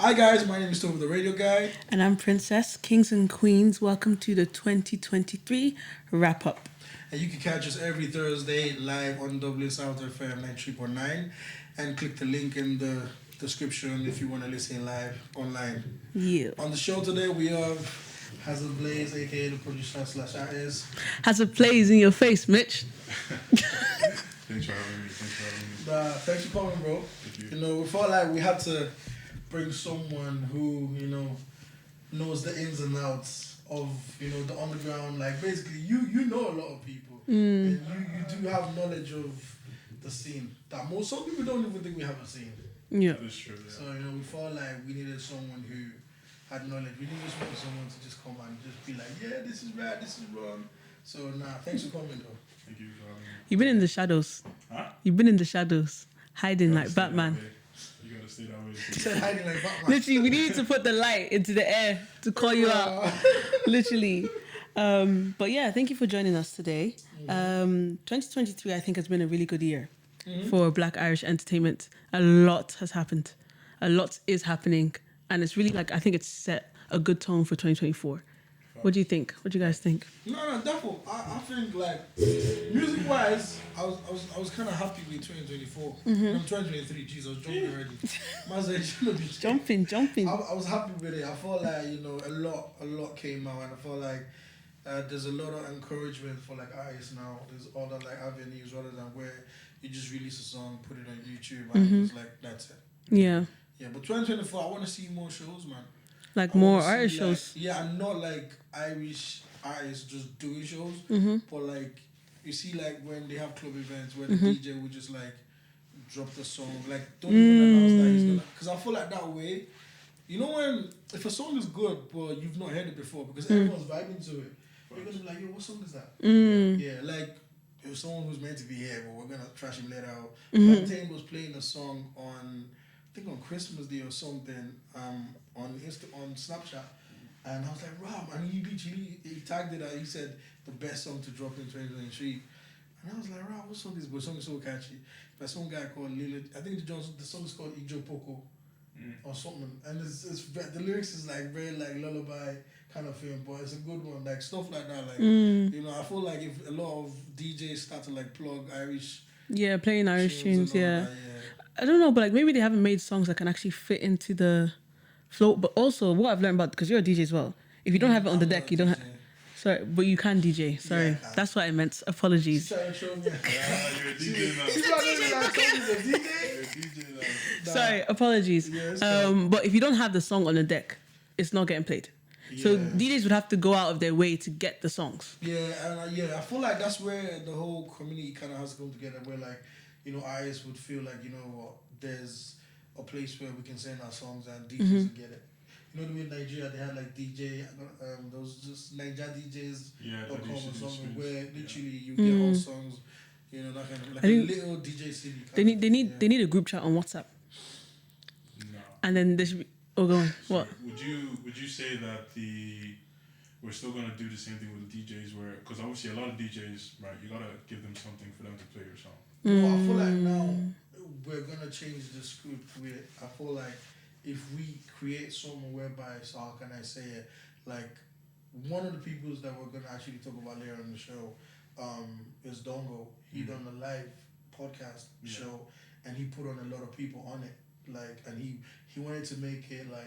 Hi guys, my name is TobiThaRadioGuy. And I'm Princess, Kings and Queens. Welcome to the 2023 wrap-up. And you can catch us every Thursday live on WSouthFM 93.9 and click the link in the description if you want to listen live online. Yeah. On the show today we have Blaze, aka the Producer Blasze and Artist. Has a plays in your face, Mitch. Thanks for having me. Thanks for coming, bro. Thank you. You know, we felt like we had to bring someone who, knows the ins and outs of, the underground. Like, basically, you know a lot of people. And you do have knowledge of the scene that some people don't even think we have a scene. Yeah. That is true, yeah. So, we felt like we needed someone who had knowledge. We didn't just want someone to just come and just be like, yeah, this is right, this is wrong. So, thanks for coming, though. Thank you for having me. You've been in the shadows. Huh? You've been in the shadows, hiding You like gotta stay Batman. that way. You gotta stay that way. He said hiding like Batman. Literally, we need to put the light into the air to call you out. Literally. But yeah, thank you for joining us today. 2023, I think, has been a really good year for Black Irish entertainment. A lot has happened. A lot is happening. And it's really I think it's set a good tone for 2024. What do you think? What do you guys think? No, definitely. I think music wise, I was kind of happy with 2024. I'm 2023. Jeez, I was jumping already. Jumping. I was happy with it. I felt like a lot came out, and I felt like there's a lot of encouragement for artists now. There's other avenues rather than where you just release a song, put it on YouTube, and it's that's it. Yeah. Yeah, but 2024, I want to see more shows, man. More artist shows. Yeah, and not Irish artists just doing shows, but you see when they have club events where the DJ would just drop the song, don't even announce that he's gonna. Because I feel like that way, if a song is good but you've not heard it before because everyone's vibing to it, you're gonna be like, yo, what song is that? Yeah, if someone who's meant to be here, but we're gonna trash him later out. Plantain was playing a song on, I think on Christmas Day or something, on Snapchat, and I was like, Rob, and he tagged it out. He said the best song to drop in 2023, and I was like, Rob, what song is? But the song is so catchy. By some guy called Lil. I think the song is called Ijo Poco or something, and it's the lyrics is very lullaby kind of thing, but it's a good one. Stuff like that. I feel like if a lot of DJs start to plug Irish. Yeah, playing Irish tunes. Yeah. That, I don't know, but maybe they haven't made songs that can actually fit into the flow. But also, what I've learned about, because you're a DJ as well, if you don't have it on the deck, you don't have. Sorry, but you can DJ. Sorry, that's what I meant. Apologies. You're a DJ now. You're a DJ now. Sorry, apologies. But if you don't have the song on the deck, it's not getting played. Yeah. So DJs would have to go out of their way to get the songs. Yeah, and I feel like that's where the whole community kind of has to come together. Where artists would feel there's a place where we can send our songs and DJs will get it. You know what I mean? Nigeria, they had DJ, those just Nigeria DJs. Yeah, or something where literally you get all songs. That kind of a little DJ city. They need a group chat on WhatsApp. No. And then they should be. Oh, go on. So what? Would you say that we're still gonna do the same thing with the DJs because obviously a lot of DJs, right? You gotta give them something for them to play your song. Well, I feel like now we're gonna change the script. I feel like if we create something whereby, so how can I say it? One of the people that we're gonna actually talk about later on the show is Dongo. He done a live podcast show, and he put on a lot of people on it. And he wanted to make it my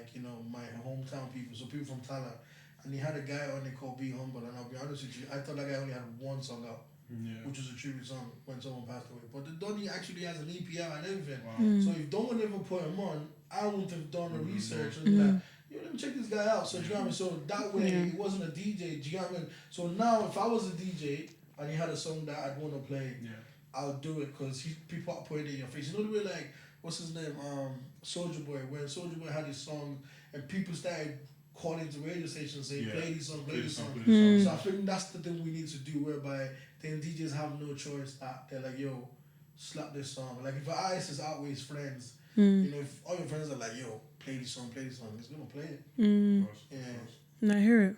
hometown people, so people from Tala. And he had a guy on it called Be Humble, and I'll be honest with you, I thought that guy only had one song out. Which was a tribute song when someone passed away. But the Donny actually has an EP out and everything. Wow. So if Don never put him on, I wouldn't have done the research and let me check this guy out. So do you know what I mean? So that way it wasn't a DJ. Do you know what I mean? So now if I was a DJ and he had a song that I'd want to play, I'll do it because people are putting it in your face. You know the way what's his name? Soulja Boy. When Soulja Boy had his song and people started calling to radio stations saying play this song, play this song. So I think that's the thing we need to do whereby then DJs have no choice that they're like, yo, slap this song. If an artist is out with his friends, if all your friends are like, yo, play this song, he's gonna play it. Yeah. No, I hear it.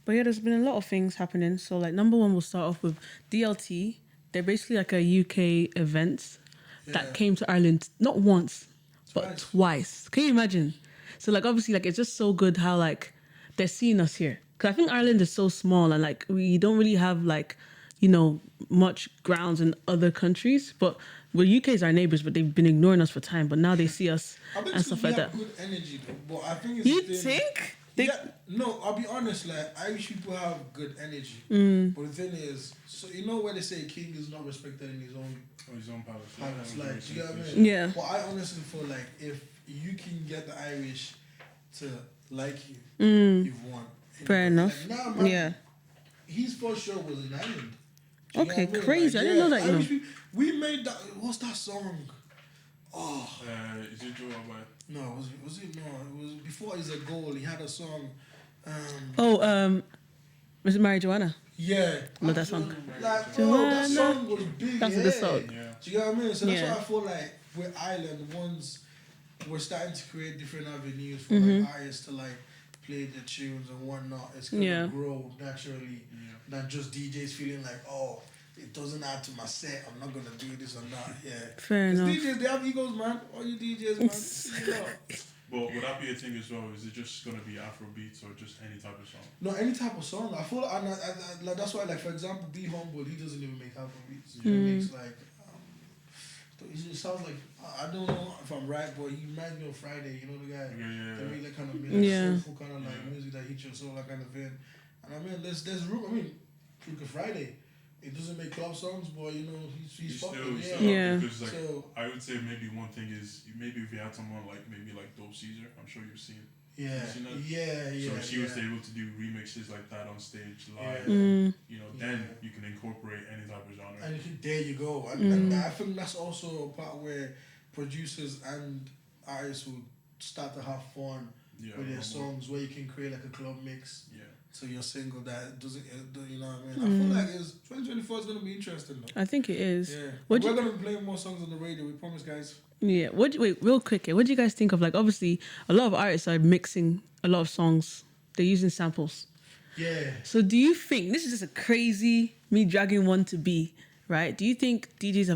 But yeah, there's been a lot of things happening. So number one, we'll start off with DLT. They're basically a UK event that came to Ireland not once, but twice. Can you imagine? So like obviously like it's just so good how like they're seeing us here. Because I think Ireland is so small and like we don't really have like, you know, much grounds in other countries. But UK is our neighbors, but they've been ignoring us for time. But now they see us I think and it's stuff because we like have that. good energy, though. But I think it's You the thing. think? Yeah, no, I'll be honest, like Irish people have good energy. But the thing is, so you know where they say king is not respected in his own palace, like do you know what I mean? Yeah. But I honestly feel like if you can get the Irish to like you, you've won. Fair enough. Like, nah, man, Yeah. his first show was in Ireland. Do you know Okay, what I mean? crazy. Like, I didn't know that, you know. Irish people, we made that. What's that song? Oh. Is it Joe Alba? No, was it no? It was before he's a goal. He had a song. Was it Mary Joanna? Yeah, Love that song. Like, Joanna. that song was big. That's a good song. Yeah. Do you know what I mean? So that's Yeah. why I feel like with Ireland, once we're starting to create different avenues for like artists to like play the tunes and whatnot, it's gonna grow naturally. Not just DJs feeling like, oh, it doesn't add to my set. I'm not gonna do this or not. Yeah. Fair enough. DJs, they have egos, man. All you DJs, man. You know. But would that be a thing as well? Is it just gonna be Afro beats or just any type of song? No, any type of song. I feel like, like that's why, like for example, Be Humble. He doesn't even make Afro beats. He makes like, it sounds like I don't know if I'm right, but he reminds me of Friday. You know the guy. They make that kind of music, soulful kind of like music that hits your soul, that kind of thing. And I mean, there's room. I mean, look at Friday. It doesn't make club songs, but you know he's fucking Because like so, I would say maybe one thing is maybe if you had someone like maybe like Dope Caesar, I'm sure you've seen. Yeah. So if she was able to do remixes like that on stage live, you know, then you can incorporate any type of genre. And there you go. And I think that's also a part where producers and artists will start to have fun with their songs, where you can create like a club mix. Yeah. So your single that doesn't, you know what I mean? I feel like 2024 is going to be interesting though. I think it is. Yeah. We're going to be playing more songs on the radio, we promise, guys. Yeah. Wait, real quick. What do you guys think of, like, obviously, a lot of artists are mixing a lot of songs. They're using samples. Yeah. So do you think, this is just a crazy, me dragging one to be, right? Do you think DJs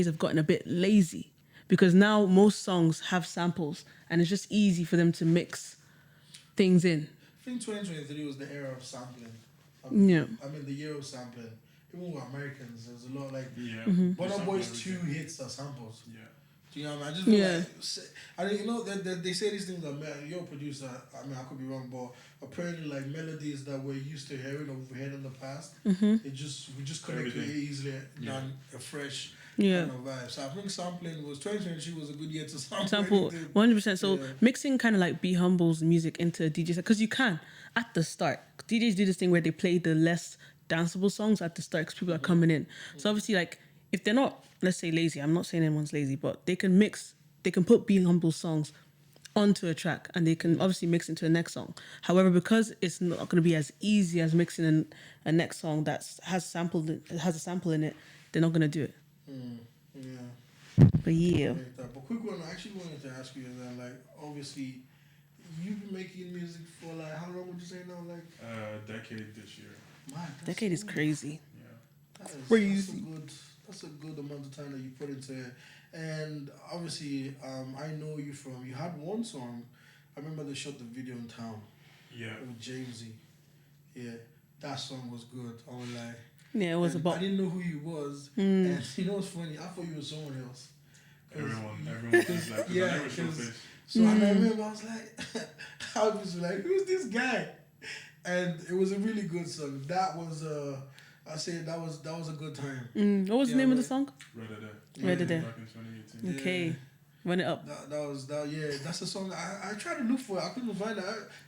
have gotten a bit lazy? Because now most songs have samples and it's just easy for them to mix things in. I think 2023 was the era of sampling. I mean, the year of sampling. Even with Americans, there's a lot like Burna Boy's 2 hits are samples. Yeah. Do you know what I mean? I just feel like, I mean, you know, they say these things that you're a producer. I mean, I could be wrong, but apparently, like melodies that we're used to hearing or we've heard in the past, we just connect to it easier than a fresh kind of vibe. So I think sampling was 2023 was a good year to sample. 100%. So mixing kind of like Be Humble's music into DJs, because you can at the start. DJs do this thing where they play the less danceable songs at the start because people are coming in. So obviously, like, if they're not, let's say, lazy, I'm not saying anyone's lazy, but they can put Be Humble songs onto a track and they can obviously mix into a next song. However, because it's not going to be as easy as mixing a next song that has a sample in it, they're not going to do it. But yeah. But quick one, I actually wanted to ask you that, like, obviously, you've been making music for like how long would you say now? Like a decade this year. Man, decade is crazy. Yeah. Crazy. That's a good amount of time that you put into it. And obviously, I know you had one song. I remember they shot the video in town. Yeah. With Jamesy. Yeah. That song was good. I was like, yeah, it was about. I didn't know who you was. And you know what's funny? I thought you were someone else. Everyone was like, I never saw face. So I remember I was like, I was like, who's this guy? And it was a really good song. That was I say that was a good time. What was the name of the song? Red Day. Back in 2018. Okay. Run it up. That's the song. I tried to look for it. I couldn't find it.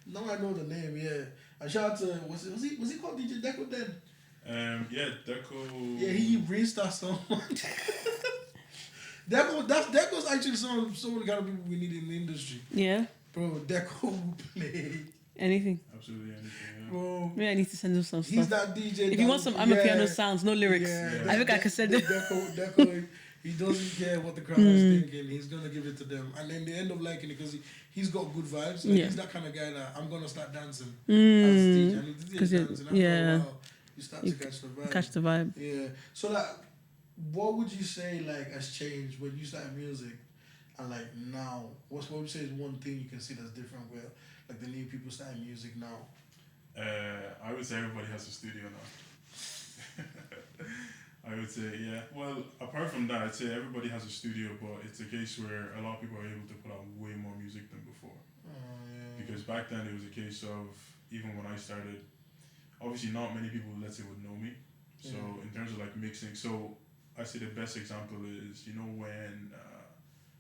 Now I know the name. Yeah. I shout out to was he called DJ Deco then? Yeah, Deco. Yeah, he embraced that song. Deco's actually some of the kind of people we need in the industry. Yeah. Bro, Deco will play Absolutely anything. Yeah. Bro, maybe I need to send him some stuff. He's that DJ. If you want some piano sounds, no lyrics, I think I can send it. Deco, he doesn't care what the crowd is thinking. He's gonna give it to them, and then they end up liking it because he's got good vibes. Like, he's that kind of guy that I'm gonna start dancing as DJ. And he's dancing. After a while, you start to catch the vibe. Yeah. So like, what would you say like has changed when you started music, and like now, what would you say is one thing you can see that's different where like the new people starting music now? I would say everybody has a studio now. I would say, yeah. Well, apart from that, I'd say everybody has a studio, but it's a case where a lot of people are able to put out way more music than before. Yeah. Because back then it was a case of, even when I started, obviously not many people, let's say, would know me. So Yeah. in terms of like mixing, so I say the best example is,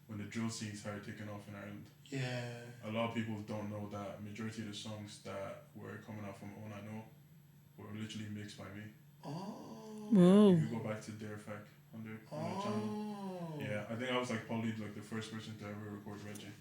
when the drill scene started taking off in Ireland. Yeah. A lot of people don't know that majority of the songs that were coming out from Own I Know were literally mixed by me. Oh. Whoa. If you go back to their fact on their channel. Yeah, I think I was like probably like the first person to ever record Reggie.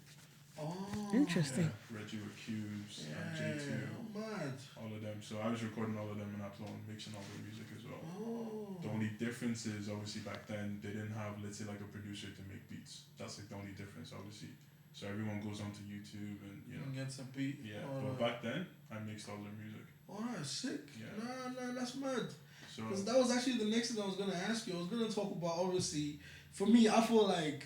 Oh. Interesting. Yeah, Reggie with Cubes Yeah. and J2, Mad. all of them. So I was recording all of them in Upload, mixing all their music as well. Oh. The only difference is obviously back then they didn't have, let's say, like a producer to make beats. That's like the only difference, obviously. So everyone goes onto YouTube and Gets a beat. Yeah, Alright. but back then I mixed all their music. Alright, sick. Yeah. Nah, that's mad. So Because that was actually the next thing I was gonna ask you. I was gonna talk about, obviously, for me, I feel like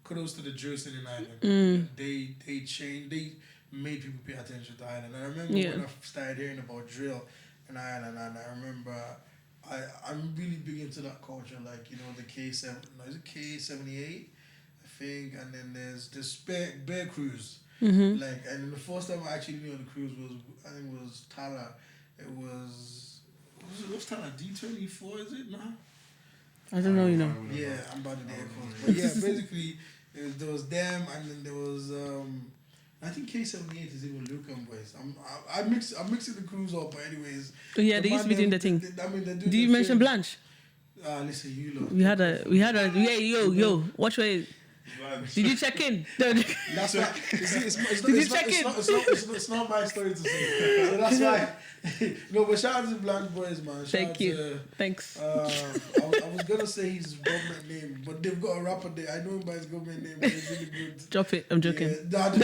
kudos to the drill scene in Ireland. They changed. They made people pay attention to Ireland. And I remember when I started hearing about drill in Ireland, and I remember I'm really big into that culture. Like the K7, no, is it K78? I think, and then there's this Bear Cruise. Like, and then the first time I actually knew on the cruise was, I think it was Tala. It was Tala D24, is it? Nah. I don't know, Yeah, I'm about to the airport. But yeah, basically, there was them, and then there was, I think K78 is even Luke and Boys. I'm mixing the crews up, but anyways. Yeah, they used to be doing the thing. Do you mention Blanche? Listen, you lot. We had a, yeah, yo, watch where. Did you check in? That's why. It's not my story to say. So that's why. No, but shout out to Blanche Boys, man. Thank you. Thanks. I was gonna say his government name, but they've got a rapper there. I know him by his government name. But it's really good. Drop it. I'm joking. Yeah, but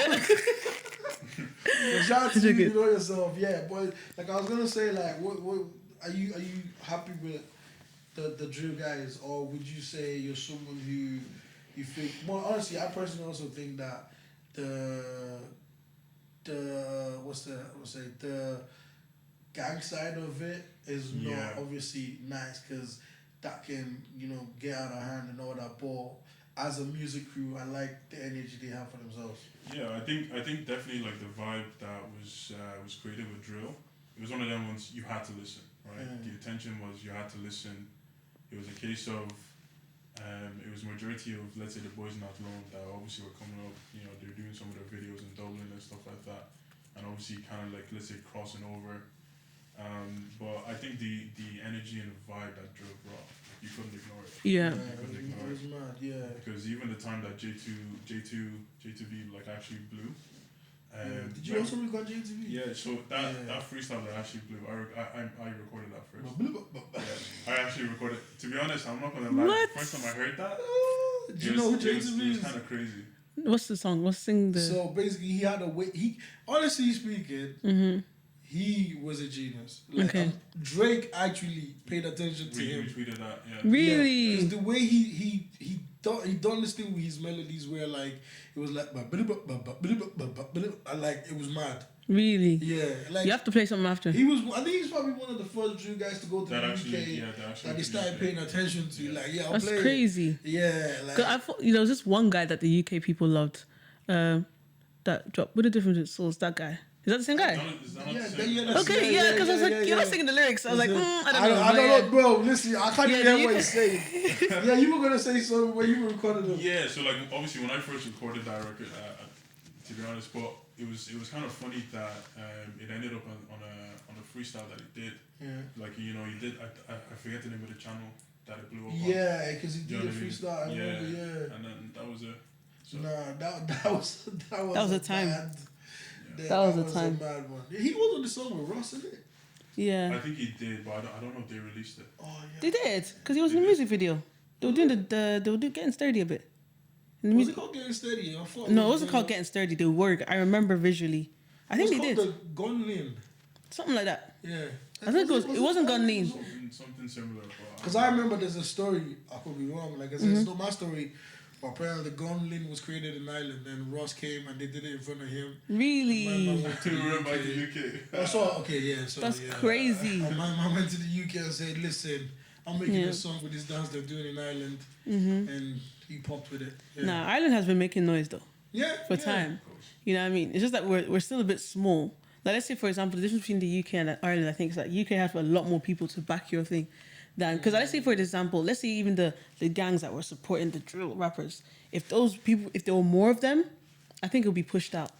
shout out to you know yourself. Yeah, but like I was gonna say, like, what are you happy with the drill guys, or would you say you're someone who you think? Well, honestly, I personally also think that the gang side of it is not obviously nice, because that can get out of hand and all that. But as a music crew, I like the energy they have for themselves. Yeah, I think definitely like the vibe that was created with drill. It was one of them ones you had to listen, right? The attention was you had to listen. It was a case of it was majority of, let's say, the boys not alone that obviously were coming up. They're doing some of their videos in Dublin and stuff like that, and obviously kind of like, let's say, crossing over. But I think the energy and the vibe that drill brought, you couldn't ignore it. Yeah. It was mad, yeah. Because even the time that J2B like actually blew. Did you also record J2B? Yeah, so that freestyle that actually blew, I recorded that first. I actually recorded. To be honest, I'm not gonna lie. What? The first time I heard that, do you know who J2B is? It was kind of crazy. What's the song? What's sing the? So basically, he had a way. Honestly speaking, he was a genius. Like, Drake actually paid attention to him. Retweeted that. Yeah. Really? Because the way he done this thing with his melodies, where like it was like, and like it was mad. Really? Yeah, like you have to play something after. I think he's probably one of the first drill guys to go to the UK that they started paying attention to. Like, I'll That's play crazy. It. Yeah, like, 'cause I thought there was this one guy that the UK people loved, that dropped. What a difference it souls. That guy. Is that the same guy? Okay, yeah, because I was like, you're not singing the lyrics. I was like, I don't know, bro. Listen, I can't even hear what you're saying. Yeah, you were gonna say something when you recorded them. Yeah, so like obviously when I first recorded that record, to be honest, but it was kind of funny that it ended up on a freestyle that he did. Yeah. Like he did. I forget the name of the channel that it blew up. Yeah, because he did a freestyle. I remember, and then that was it. So. Nah, that was a time. Bad, that was a time. A mad one. He was on the song with Ross, isn't it? Yeah. I think he did, but I don't know if they released it. Oh yeah. They did, because he was in the music video. They were doing they were getting sturdy a bit. In the music. Was it called Getting Sturdy? No, it wasn't called Getting Sturdy. They work. I remember visually. I think they did. The Gun Lean. Something like that. Yeah. I think it wasn't Gun Lean. Something similar. Because I remember there's a story. I could be wrong. Like it's not my story. Well, apparently the Gunlin was created in Ireland, and Ross came and they did it in front of him. Really? My man went to We were the back to UK. UK. Oh, so okay, yeah. So That's yeah. crazy. My man went to the UK and said, "Listen, I'm making a song with this dance they're doing in Ireland," and he popped with it. Yeah. Nah, Ireland has been making noise though Yeah. for time. You know what I mean? It's just that we're still a bit small. Like let's say for example, the difference between the UK and Ireland, I think is that UK has a lot more people to back your thing than because let's say for example, let's say even the gangs that were supporting the drill rappers, if those people, if there were more of them, I think it would be pushed out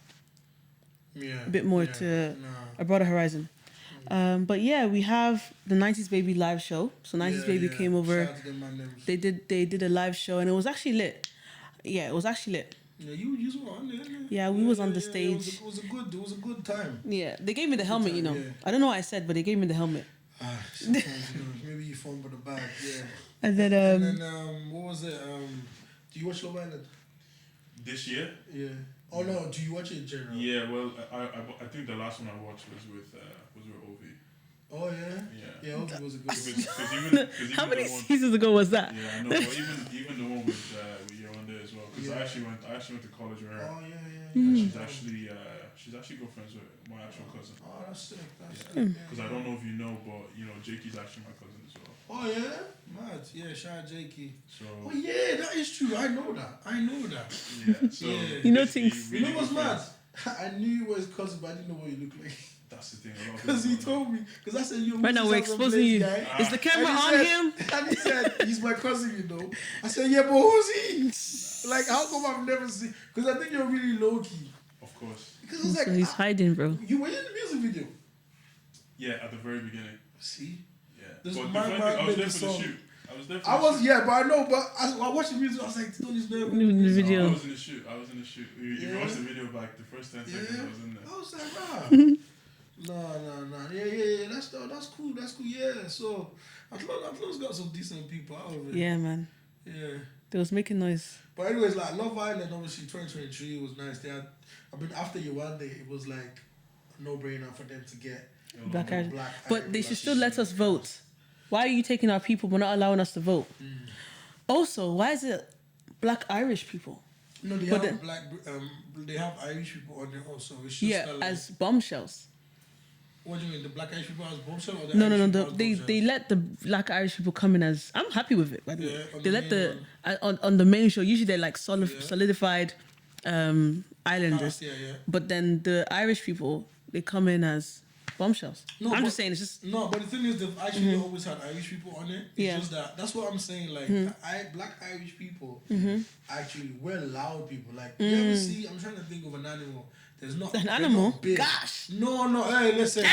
Yeah. a bit more to a broader horizon. But yeah, we have the 90s Baby live show. So 90s Baby came over. Shout out to them, man. They did a live show and it was actually lit. Yeah, it was actually lit. Yeah, you were on there. Yeah, we was on the stage. It was a good time. Yeah, they gave me the helmet, you know. Yeah. I don't know what I said, but they gave me the helmet. Sometimes, maybe you fumbled the bag, yeah. And then what was it? Do you watch Love Island? This year? Yeah. Oh no, do you watch it in general? Yeah, well, I think the last one I watched was with Ovi. Oh yeah. Yeah, Ovi was a good one. Cause even how many the one, seasons ago was that? Yeah, I know. But even the one with you're on there as well. Because I actually went to college with her. Oh yeah. She's actually good friends with my actual cousin. Oh, that's sick. That's sick. Because I don't know if you know, but Jakey's actually my cousin as well. Oh yeah, mad. Yeah, shout out Jakey. So. Oh yeah, that is true. I know that. Yeah. So. Yeah. You know things. You know what's mad? I knew you were his cousin, but I didn't know what you looked like. That's the thing. Because he told me. Because I said, "Yo, Right now we're exposing you. Is the camera on him? And he said, "He's my cousin, you know." I said, "Yeah, but who's he? Like, how come I've never seen?" Because I think you're really low key. Of course. Because it's like So he's hiding, bro. You were in the music video. Yeah, at the very beginning. See. Yeah. This But my man I was made there the for the song. shoot. Yeah, but I know, but I watched the music. I was like, Tony's there. In the video. I was in the shoot. If you watch the video back, the first 10 seconds I was in there. I was like, No. Yeah. That's cool. Yeah. So Atlanta's got some decent people out of it. Yeah, man. Yeah. They was making noise. But anyways, like Love Island, obviously 2023 was nice. After Yewande, it was like a no-brainer for them to get Black Irish. Black But Irish they should still let us Irish. vote. Why are you taking our people but not allowing us to vote? Also, why is it Black Irish people? No, they But have they have Irish people on there also. It's just Yeah, as bombshells. what do you mean? The Black Irish people as bombshell or the No. Irish people as They bombshells? let the Black Irish people come in as. I'm happy with it. By the way, Yeah, on they the let main on the main show. Usually they're like Yeah. solidified islanders, Yeah. but then the Irish people they come in as bombshells. No, I'm but- just saying it's just No, but the thing is, they've actually always had Irish people on it. It's Yeah. just that's what I'm saying. Like, Black Irish people actually, we're loud people. Like, you ever see? I'm trying to think of an animal. There's not an they're animal. not big. Gosh, No. Hey, listen.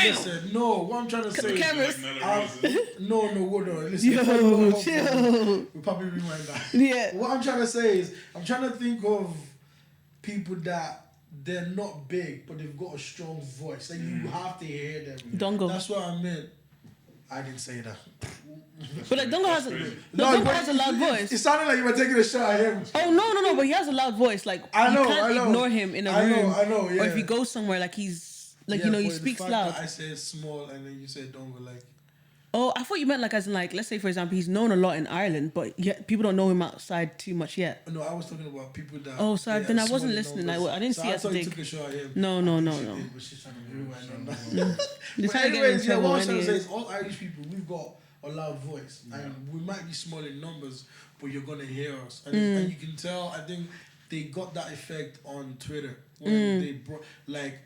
No, what I'm trying to Cut say the is, cameras. no, hold on. Listen. Yo, chill. We'll probably rewind that. Yeah. What I'm trying to say is, I'm trying to think of people that they're not big, but they've got a strong voice. Like, you have to hear them. Dongo. That's what I meant. I didn't say that. But like Dongo has a crazy. Dongo but has a loud voice. It sounded like you were taking a shot at him. Oh no! But he has a loud voice. Like I know, you can't I know. ignore him in a I know, room. I know, Or yeah. if he goes somewhere, like he's like Yeah, he for the speaks fact loud. that I said small and then you said don't go like. Oh, I thought you meant like as in like let's say for example he's known a lot in Ireland, but yet people don't know him outside too much yet. No, I was talking about people that. Oh, sorry, they then are I wasn't small in listening. numbers. I didn't see I us thought you dig. took a shot at him. No. But she's trying to rewind on that. You're But trying to get in anyways, yeah, trouble what I was trying to say anyways. is all Irish people, we've got a loud voice, and we might be small in numbers, but you're gonna hear us, and you can tell. I think they got that effect on Twitter when they brought like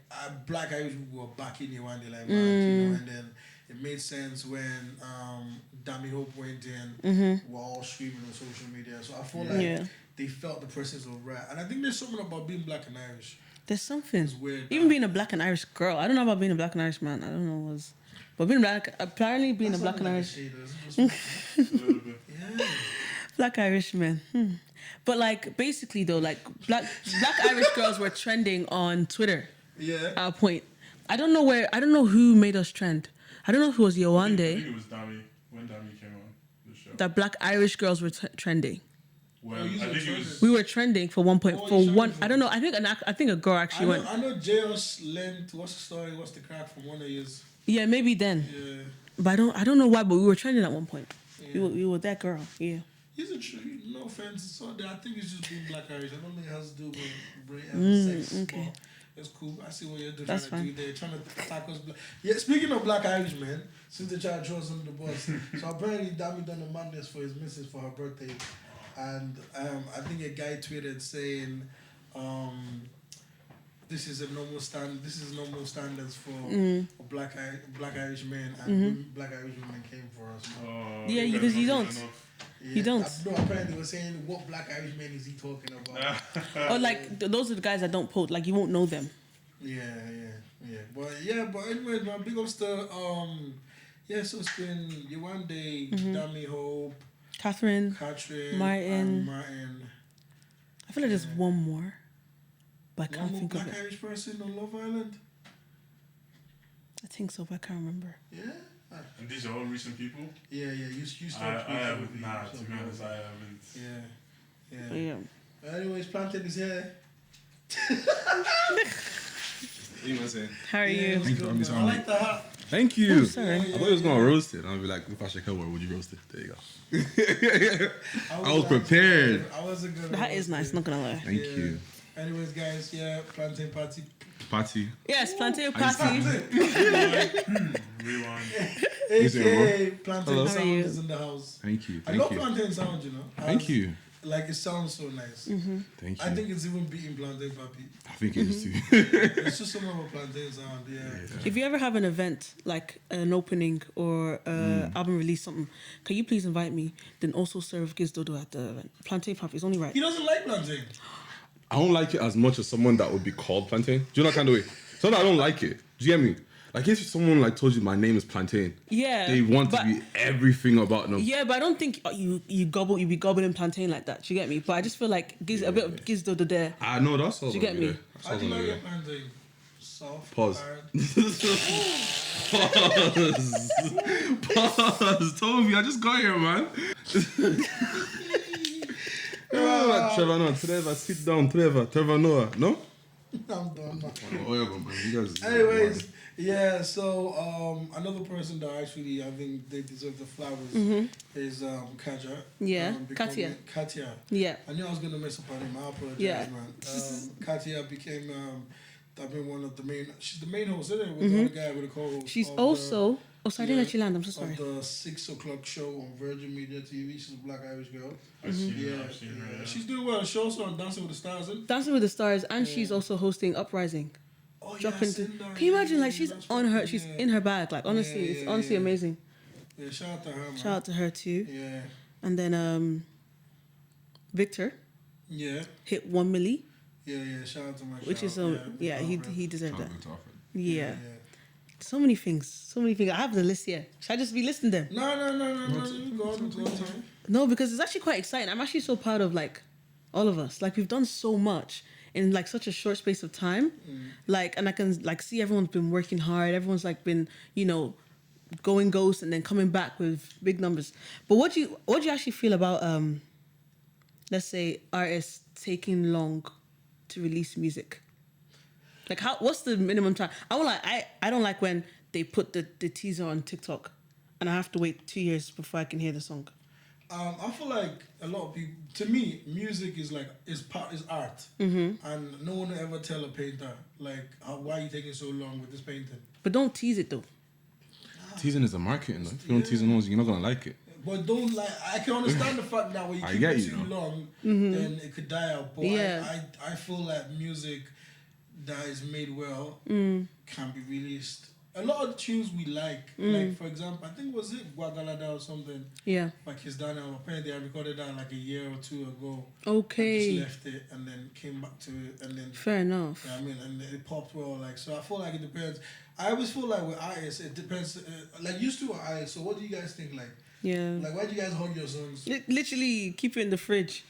Black Irish people were back in one day, like mad, you know, and then it made sense when Dami Hope went in. We're all streaming on social media, so I feel like they felt the presence of rap, and I think there's something about being Black and Irish. There's something. It's weird. Even being a Black and Irish girl. I don't know about being a Black and Irish man. I don't know what's. But being black, apparently being That's a Black and not like Irish. shade, it's just- A little bit. Yeah. Black Irish men. But like basically though, like black Irish girls were trending on Twitter. Yeah. Our point. I don't know who made us trend. I don't know if it was I think Yewande it was Dami when Dami came on the show. that black Irish girls were trending. Well, Oh, I you think said it was. We were trending for one point Oh, for you one. trending for I don't know. I think a girl actually went. I know J.O.'s length. What's the story? What's the crack from one of yours? Yeah, maybe then. Yeah. But I don't know why. But we were trending at one point. Yeah. We were that girl. Yeah. He's a true, no offense. So I think it's just being Black Irish. I don't think it has to do with sex. Okay. But it's cool. I see what you're doing. That's trying to fine. do there. Trying to attack us. Yeah, speaking of Black Irish, man, since they try to throw us under the bus. So apparently Dami done a madness for his missus for her birthday. And I think a guy tweeted saying, this is normal standards for black Irish men, and Black Irish women came for us. Yeah, because you don't. Yeah, You don't. No, apparently they were saying, what Black Irish men is he talking about? Or like those are the guys that don't post. Like you won't know them. Yeah. But anyway, man, big ups to so it's been Yewande, Dami Hope, Catherine, Martin. and Martin. I feel like there's one more, but I can't think Black of it. Irish person on Love Island. I think so, but I can't remember. Yeah. And these are all recent people? Yeah. You start. I haven't. Nah, to be honest, I haven't. But Yeah. yeah. Anyways, Plantain is here. What you saying? How are you? Thank you for having me, I like the hat. Thank you. Oh, sorry. I thought he was gonna roast it. I'd be like, if I should cover, would you roast it? There you go. I was prepared. I wasn't gonna. The hat is nice, not gonna lie. Thank you. Anyways, guys, Plantain Party. Party. Yes, plantain I used to- party. Rewind. AKA Plantain Hello. Sound How are you? is in the house. Thank you. I Thank love you. Plantain Sound, you know. Thank you. Like, it sounds so nice. Thank you. I think it's even beating Plantain Papi. I think it is too. It's just some of a Plantain Sound, yeah. If you ever have an event, like an opening or album release, something, can you please invite me? Then also serve Giz Dodo at the event. Plantain Puff is only right. He doesn't like Plantain. I don't like it as much as someone that would be called Plantain. Do you know that kind of way? Someone I don't like it. Do you get me? Like if someone like told you my name is Plantain, Yeah. they want to but- be everything about them. Yeah, but I don't think you be gobbling plantain like that. Do you get me? But I just feel like a bit of Giz Dodo there. I know that's all. Do you get me? How do you like your Plantain? Soft. Pause. hard. Pause. Toby, I just got here, man. Trevor Noah, Trevor, sit down, Trevor Noah, no? I'm done, man. Oh, yeah, man, you guys. Anyways, so another person that actually I think they deserve the flowers is Katja. Yeah, becoming- Katya. Katya. Yeah. I knew I was gonna mess up her name. I apologize, Yeah. man. Katya became I've been one of the main. She's the main host, isn't it? With the other guy with the co-host. She's of also. I didn't let you land. I'm so of sorry. the 6 o'clock show on Virgin Media TV. She's a Black Irish girl. I've seen her. Yeah. She's doing well. She's also on Dancing with the Stars, isn't it? Dancing with the Stars, and she's also hosting Uprising. Oh, Dropping. I've seen that. Can you imagine? Yeah, Like she's that's on what- her. She's in her bag. Like honestly, it's honestly amazing. Yeah, shout out to her, man. Shout out to her too. Yeah. And then Victor Yeah. hit 1 milli, Yeah. Shout out to my which is he deserved that. Yeah. So many things. I have the list here. Should I just be listing them? No. Go on. No, because it's actually quite exciting. I'm actually so proud of like all of us. Like we've done so much in like such a short space of time. Like, and I can like see everyone's been working hard. Everyone's like been, going ghost and then coming back with big numbers. But what do you actually feel about let's say artists taking long to release music? Like what's the minimum time? I don't like when they put the teaser on TikTok and I have to wait 2 years before I can hear the song. I feel like a lot of people. To me, music is art, and no one will ever tell a painter like, why are you taking so long with this painting? But don't tease it though. Teasing is a marketing, though. If you don't tease no one, you're not gonna like it. But don't I can understand the fact that when you keep it too long, then it could die out. But I feel like music that is made well can be released. A lot of tunes we like for example, I think was it Guadalada or something. Yeah. Like his Daniel. Apparently I recorded that like a year or two ago. Okay. I just left it and then came back to it and then. Fair enough. Yeah, I mean, and it popped well. Like, so I feel like it depends. I always feel like with artists, it depends. Like, used to artists. So, what do you guys think? Like, Yeah. why do you guys hug your songs? Literally keep it in the fridge.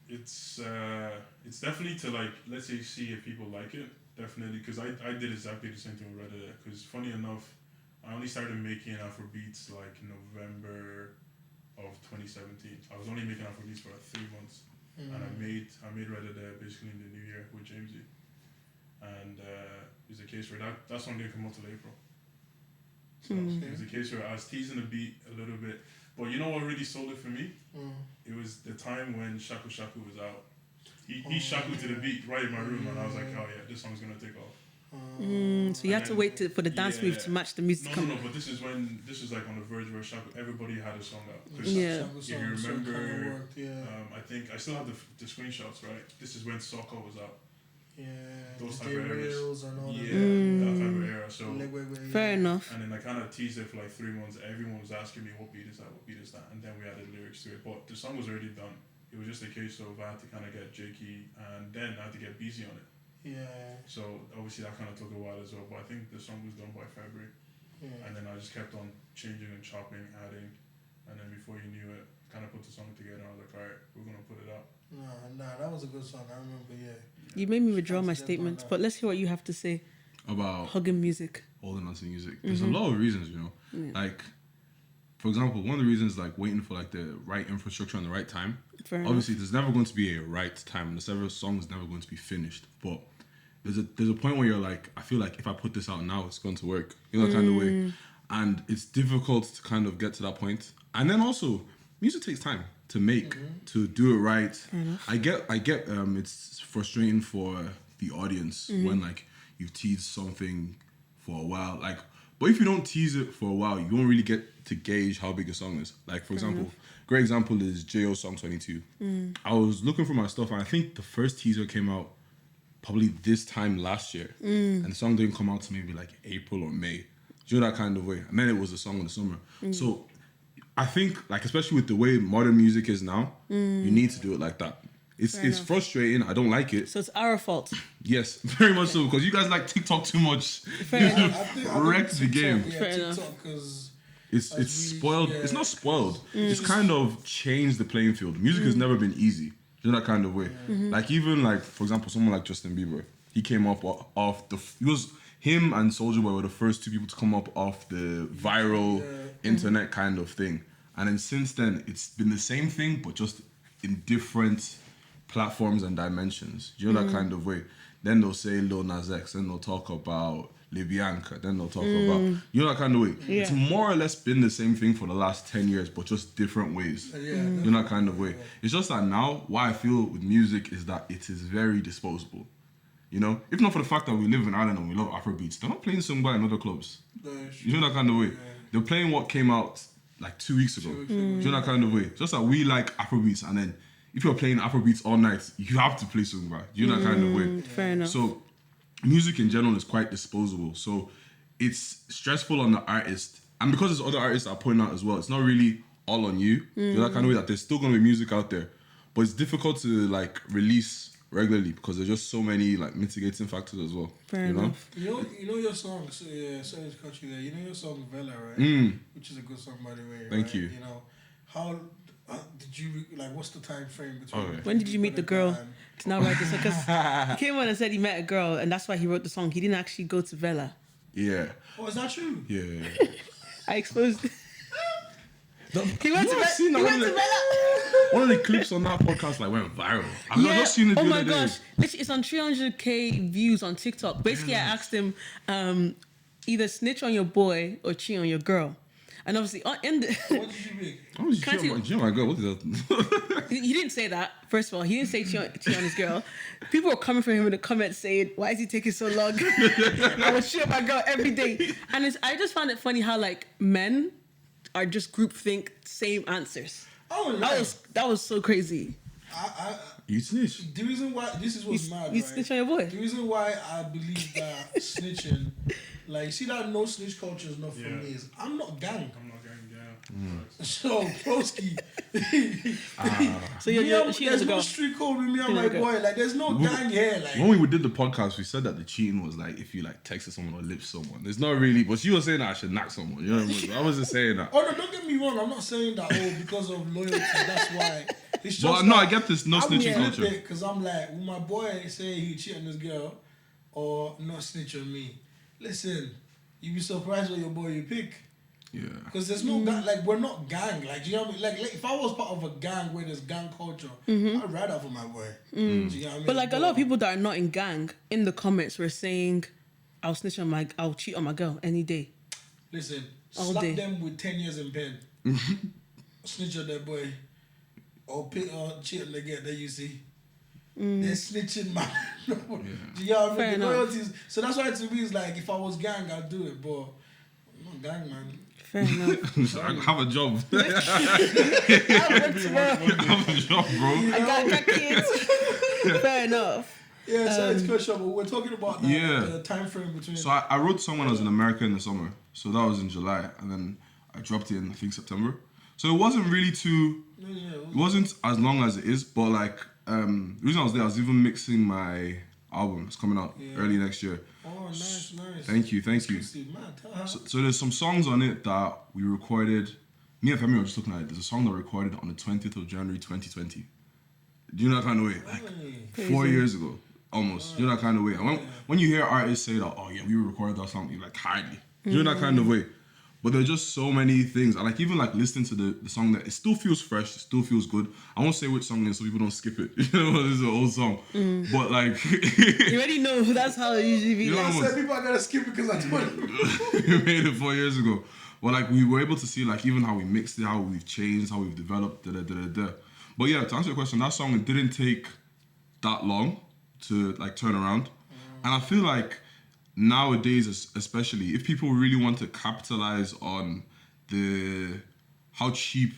It's definitely to like, let's say, see if people like it. Definitely, because I did exactly the same thing with Reddit. Because funny enough, I only started making Afrobeats like November of 2017. I was only making Afrobeats for like 3 months, and I made Reddit basically in the new year with Jamesy, and it's a case where that song didn't come out till April. So it was a case where I was teasing the beat a little bit. But you know what really sold it for me? It was the time when Shaku Shaku was out. He shackled to the beat right in my room, and I was like, oh yeah, this song's gonna take off. So you have to wait for the dance move to match the music. No, but this was like on the verge where Shaku, everybody had a song out. Yeah. If you remember, I think I still have the screenshots, right? This is when Soccer was out. Yeah, those the type of eras. and all that type of era. So fair enough. And then I kind of teased it for like 3 months. Everyone was asking me what beat is that, and then we added lyrics to it. But the song was already done. It was just a case of I had to kind of get Jakey, and then I had to get busy on it. Yeah. So obviously that kind of took a while as well. But I think the song was done by February, and then I just kept on changing and chopping, adding, and then before you knew it, kind of put the song together. I was like, all right, we're gonna put it out. Nah, that was a good song. I remember, You made me withdraw my statement, but let's hear what you have to say about hugging music. Holding on to music. There's a lot of reasons, you know. Yeah. Like, for example, one of the reasons, like, waiting for, like, the right infrastructure and the right time. Fair Obviously, there's never going to be a right time, and the several songs never going to be finished. But there's a point where you're like, I feel like if I put this out now, it's going to work. You know, that kind of way. And it's difficult to kind of get to that point. And then also, music takes time to make, to do it right. I get it's frustrating for the audience when, like, you've teased something for a while, like, but if you don't tease it for a while, you won't really get to gauge how big a song is. Like, for example, great example is J.O. Song 22. I was looking for my stuff, and I think the first teaser came out probably this time last year, and the song didn't come out to maybe like April or May. Do you know that kind of way? And then it was a song in the summer. So I think, like, especially with the way modern music is now, you need to do it like that. It's frustrating. I don't like it. So it's our fault. Yes, very much so, because you guys like TikTok too much. Wrecked the game. Yeah, TikTok, because it's spoiled. Yeah. It's not spoiled. It's kind of changed the playing field. Music has never been easy. In that kind of way. Like, even, like, for example, someone like Justin Bieber, he came up off him and Soulja Boy were the first two people to come up off the viral internet kind of thing. And then since then, it's been the same thing, but just in different platforms and dimensions. Do you know that kind of way? Then they'll say Lil Nas X, then they'll talk about Libianca, then they'll talk about, you know, that kind of way. Yeah. It's more or less been the same thing for the last 10 years, but just different ways. You know, that kind of way. It's just that now, what I feel with music is that it is very disposable. You know, if not for the fact that we live in Ireland and we love Afrobeats, they're not playing Sung By in other clubs. You know, that kind of way. They're playing what came out like 2 weeks ago. You know, that kind of way. Just that we like Afrobeats, and then if you're playing Afrobeats all night, you have to play Sung By. You know, that kind of way. Fair enough. So music in general is quite disposable. So it's stressful on the artist. And because there's other artists that are putting out as well, it's not really all on you. You know, that kind of way, that there's still going to be music out there. But it's difficult to, like, release regularly because there's just so many, like, mitigating factors as well. Fair enough. You know your song, sorry to cut you there. You know your song Vela, right? Which is a good song, by the way. Thank you. You know, how did you, like, what's the time frame between... When did you meet the girl to now write this song? Because he came on and said he met a girl, and that's why he wrote the song. He didn't actually go to Vela. Yeah. Oh, is that true? Yeah. I exposed... He went to Vela. One of the clips on that podcast like went viral. I've just seen it the other day. Gosh. Literally, it's on 300k views on TikTok. Basically, I asked him either snitch on your boy or cheat on your girl. And obviously, what did you make? How did you cheat on my girl? What is that? He didn't say that. First of all, he didn't say cheat on his girl. People were coming for him in the comments saying, "Why is he taking so long? I would cheat on my girl every day." And I just found it funny how, like, men are just groupthink same answers. Oh, that was so crazy. You snitch. The reason why this is what's mad, you right? snitch on your boy. The reason why I believe that snitching, like, see that no snitch culture is not for me. Is I'm not gang. So broski. So there's no street code with me and my boy. Like, there's no gang here. Like, when we did the podcast, we said that the cheating was like if you, like, texted someone or lipped someone. There's not really, but you were saying that I should knock someone. You know what I mean? I wasn't saying that. Oh no, don't get me wrong. I'm not saying that because of loyalty. That's why. It's just well, no, I get this no snitching culture. Because I'm like, when my boy say he cheat on this girl or not snitch on me, listen, you be surprised what your boy you pick. Yeah. Because there's no gang, like, we're not gang. Like, do you know what I mean? Like, if I was part of a gang where there's gang culture, I'd ride out for my boy. Do you know what I mean? But, like, a lot of people that are not in gang in the comments were saying, I'll cheat on my girl any day. listen, All slap day. them with 10 years in pen. Snitch on that boy. Or pay or cheat on the get that you see. They're snitching, man. Do you know what I mean? Fair The enough. royalties. So that's why to me it's like if I was gang, I'd do it, but I'm not gang, man. Fair enough. I have a job. I have a job, bro. got kids. Fair enough. Yeah, so it's good show, but we're talking about that, Yeah. the time frame between. So I wrote song when I was in America in the summer. So that was in July, and then I dropped it in I think September. So it wasn't really too. It wasn't as long as it is, but like the reason I was there, I was even mixing my album. It's coming out early next year. Oh, nice. Thank you. So there's some songs on it that we recorded. Me and Femi were just looking at it. There's a song that we recorded on the 20th of January 2020. Do you know that kind of way? Like 4 years ago, almost. Do you know that kind of way? And when you hear artists say that, oh yeah, we recorded that song, you're like, hardly. Do you know that kind of way? But there's just so many things. And like even like listening to the song, that it still feels fresh, it still feels good. I won't say which song it is so people don't skip it. You know, this is an old song. But like You already know that's how it usually be. You know Like. I said people are gonna skip it because I told you. we made it 4 years ago. But like we were able to see like even how we mixed it, how we've changed, how we've developed, But yeah, to answer your question, that song, it didn't take that long to like turn around. And I feel like nowadays, especially, if people really want to capitalize on how cheap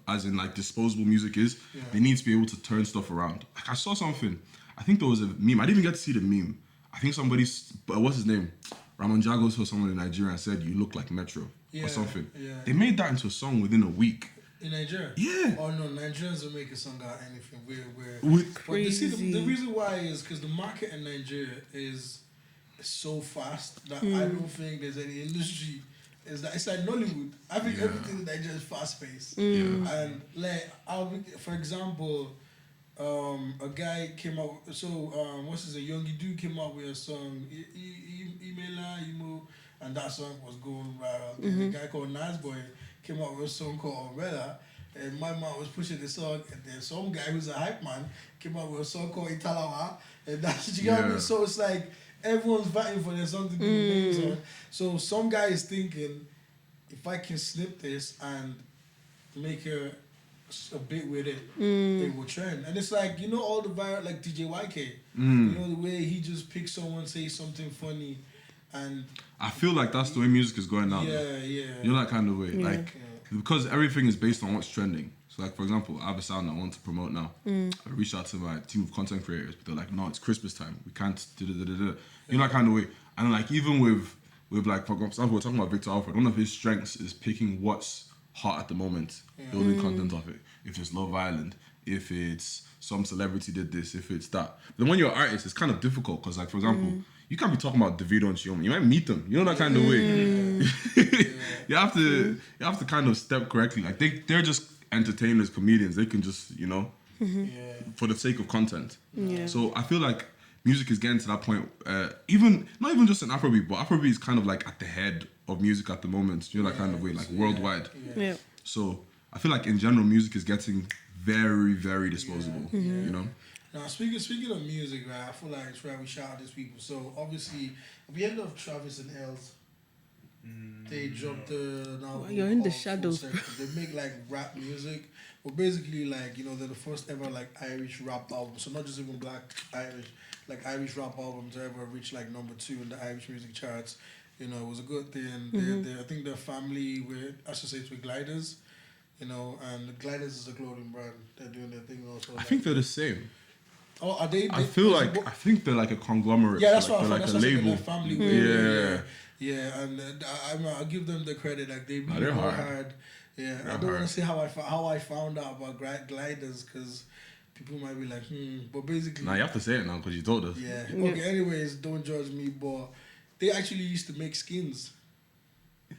as in like disposable music is, they need to be able to turn stuff around. Like I saw something, I think there was a meme. I didn't even get to see the meme. I think what's his name? Ramon Jago saw someone in Nigeria and said, "You look like Metro," or something. Yeah. They made that into a song within a week. In Nigeria? Yeah. Oh no, Nigerians don't make a song out of anything. Crazy. But the reason why is because the market in Nigeria is so fast that I don't think there's any industry. It's like Nollywood. I think everything in Nigeria is fast paced. And like for example, a guy came out. So Youngie Dude came out with a song, Emo, and that song was going viral. And a guy called Nice Boy came out with a song called Umbrella, and my mom was pushing the song, and then some guy who's a hype man came out with a song called Italawa, and that's, you know what I mean? So it's like everyone's fighting for their song to be the main song. So some guy is thinking, if I can snip this and make a bit with it, it will trend. And it's like, you know, all the viral, like DJ YK, you know, the way he just picks someone, say something funny, and I feel like that's the way music is going now. Yeah. You know that kind of way. Like, because everything is based on what's trending. So like, for example, I have a sound I want to promote now. I reached out to my team of content creators, but they're like, no, it's Christmas time. We can't You know that kind of way. And like, even with like, for example, we're talking about Victor Alfred. One of his strengths is picking what's hot at the moment, building content off it. If it's Love Island, if it's some celebrity did this, if it's that. But then when you're an artist, it's kind of difficult because, like, for example, you can't be talking about Davido and Chioma. You might meet them. You know that kind of way. You have to kind of step correctly. Like they're just entertainers, comedians. They can just, you know, for the sake of content. So I feel like music is getting to that point. Not even just in Afrobeat, but Afrobeat is kind of like at the head of music at the moment. You know that kind of way, like worldwide. So I feel like in general, music is getting very, very disposable. You know. Now, speaking of music, right, I feel like it's right we shout out these people. So, obviously, at the end of Travis and Els, they dropped an album. You're in the called shadows, Full Circle. They make, like, rap music. But basically, like, you know, they're the first ever, like, Irish rap album. So, not just even black Irish, like, Irish rap album to ever reach, like, number 2 in the Irish music charts. You know, it was a good thing. I think their family were associated with Gliders. You know, and Gliders is a clothing brand. They're doing their thing also. I think they're the same. Oh, are they? I think they're like a conglomerate. Yeah, that's like, what I they're thought. like That's a what label. their family. Yeah, and I'll give them the credit. Like they really work hard. Yeah, I don't want to say how I found out about Gliders because people might be like, but basically. Nah, you have to say it now because you told us. Yeah. Okay. Anyways, don't judge me, but they actually used to make skins.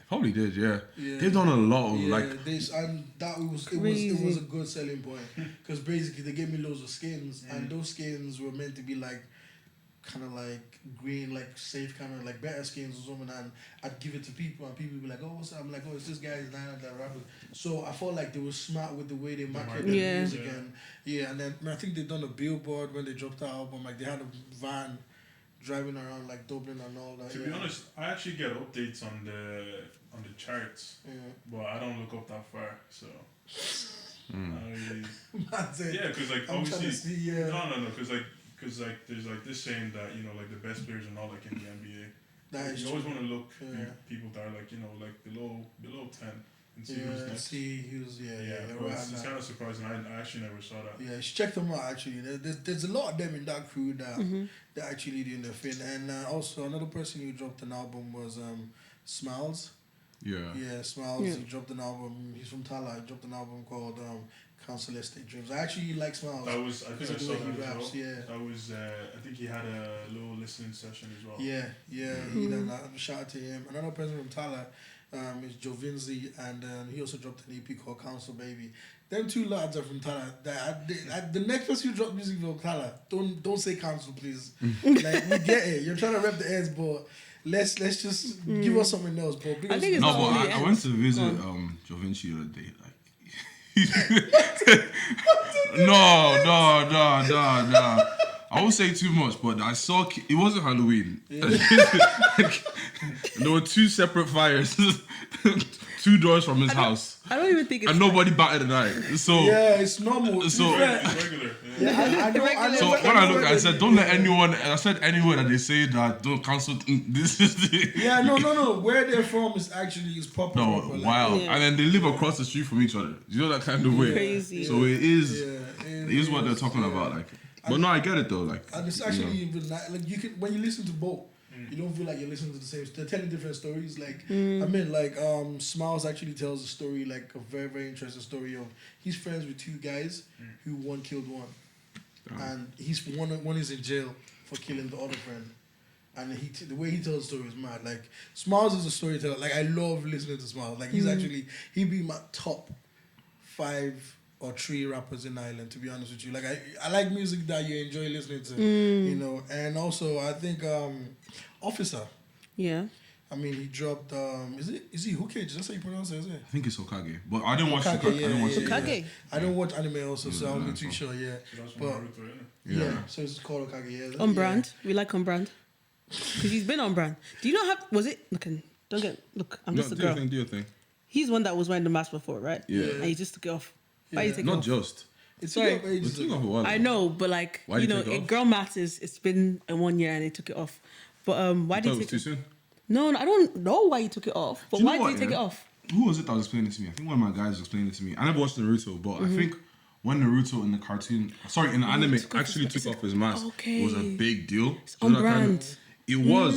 Probably did, yeah. They've done a lot of it was a good selling point because basically they gave me loads of skins and those skins were meant to be like kind of like green, like safe, kind of like better skins or something, and I'd give it to people and people would be like, oh, what's up? I'm like, oh, it's this guy's that rapper. So I felt like they were smart with the way they marketed their music and then I think they done a billboard when they dropped the album. Like they had a van driving around like Dublin and all that. To be honest, I actually get updates on the charts, but I don't look up that far, so. I really, yeah, because like obviously, no, because like there's like this saying that like the best players are not like in the NBA. That is you always true. want to look people that are like like below 10 and see who's next. See who's But it's kind of surprising. I actually never saw that. Yeah, check them out. Actually, there's a lot of them in that crew that that actually doing their thing. And also another person who dropped an album was Smiles. Yeah, Smiles. Yeah. He dropped an album. He's from Tala. He dropped an album called Council Estate Dreams. I actually like Smiles. That was I think I saw that he as raps, well. yeah. That was I think he had a little listening session as well. Yeah. He done that. Shout out to him. Another person from Tala is Jovinzi, and he also dropped an EP called Council Baby. Them two lads are from Tala. The next person who drop music from Tala, don't say Council, please. Like we get it. You're trying to rep the ends, but let's just give us something else, bro. I think it's no, not but really I went to visit Jovinci the other day. No. I won't say too much, but I saw it wasn't Halloween. There were two separate fires, 2 doors from his house, I don't even think it's and nobody batted an eye. So it's normal. So- It's regular. I know. So when I look, I said, don't let anyone. I said anywhere that they say that don't cancel. This is the No. Where they're from is proper. no proper, wow. Yeah. And then they live across the street from each other. You know that kind of way. Crazy. So it is. It It is what they're talking about. Like, but no, I get it though. Like, And it's actually even like you can when you listen to both, you don't feel like you're listening to the same. They're telling different stories. Like I mean, like Smiles actually tells a story, like a very very interesting story of he's friends with 2 guys who one killed one, and he's one is in jail for killing the other friend. And the way he tells the story is mad. Like Smiles is a storyteller. Like I love listening to Smiles. Like he'd be my top 5 or 3 rappers in Ireland, to be honest with you. Like I like music that you enjoy listening to, And also I think Officer. Yeah. I mean he dropped is he Hookage? That's how you pronounce it, is it? I think it's Hokage, but I didn't watch Hokage, Hokage. I didn't watch Hokage. I don't watch anime also, so I'm not too sure, So that's from But Naruto, isn't it? so it's called Hokage, On brand. We like on brand. Because he's been on brand. Do you not have... Was it... Look, I'm just a girl. Do your thing. He's the one that was wearing the mask before, right? Yeah. And he just took it off. Why you take it Not off? just. It's Sorry. took up ages It took ago. off a while. I know, but like, Why did you take it off? Girl matters. It's been 1 year and he took it off. But why did That he was take too it? soon. No, I don't know why he took it off. But Do you know why what, did he take yeah? it off? Who was it that was explaining it to me? I think one of my guys was explaining it to me. I never watched Naruto, but I think when Naruto in the cartoon, in the anime, took off actually his- took off his mask, Okay. it was a big deal. On So that kind brand. of- it was,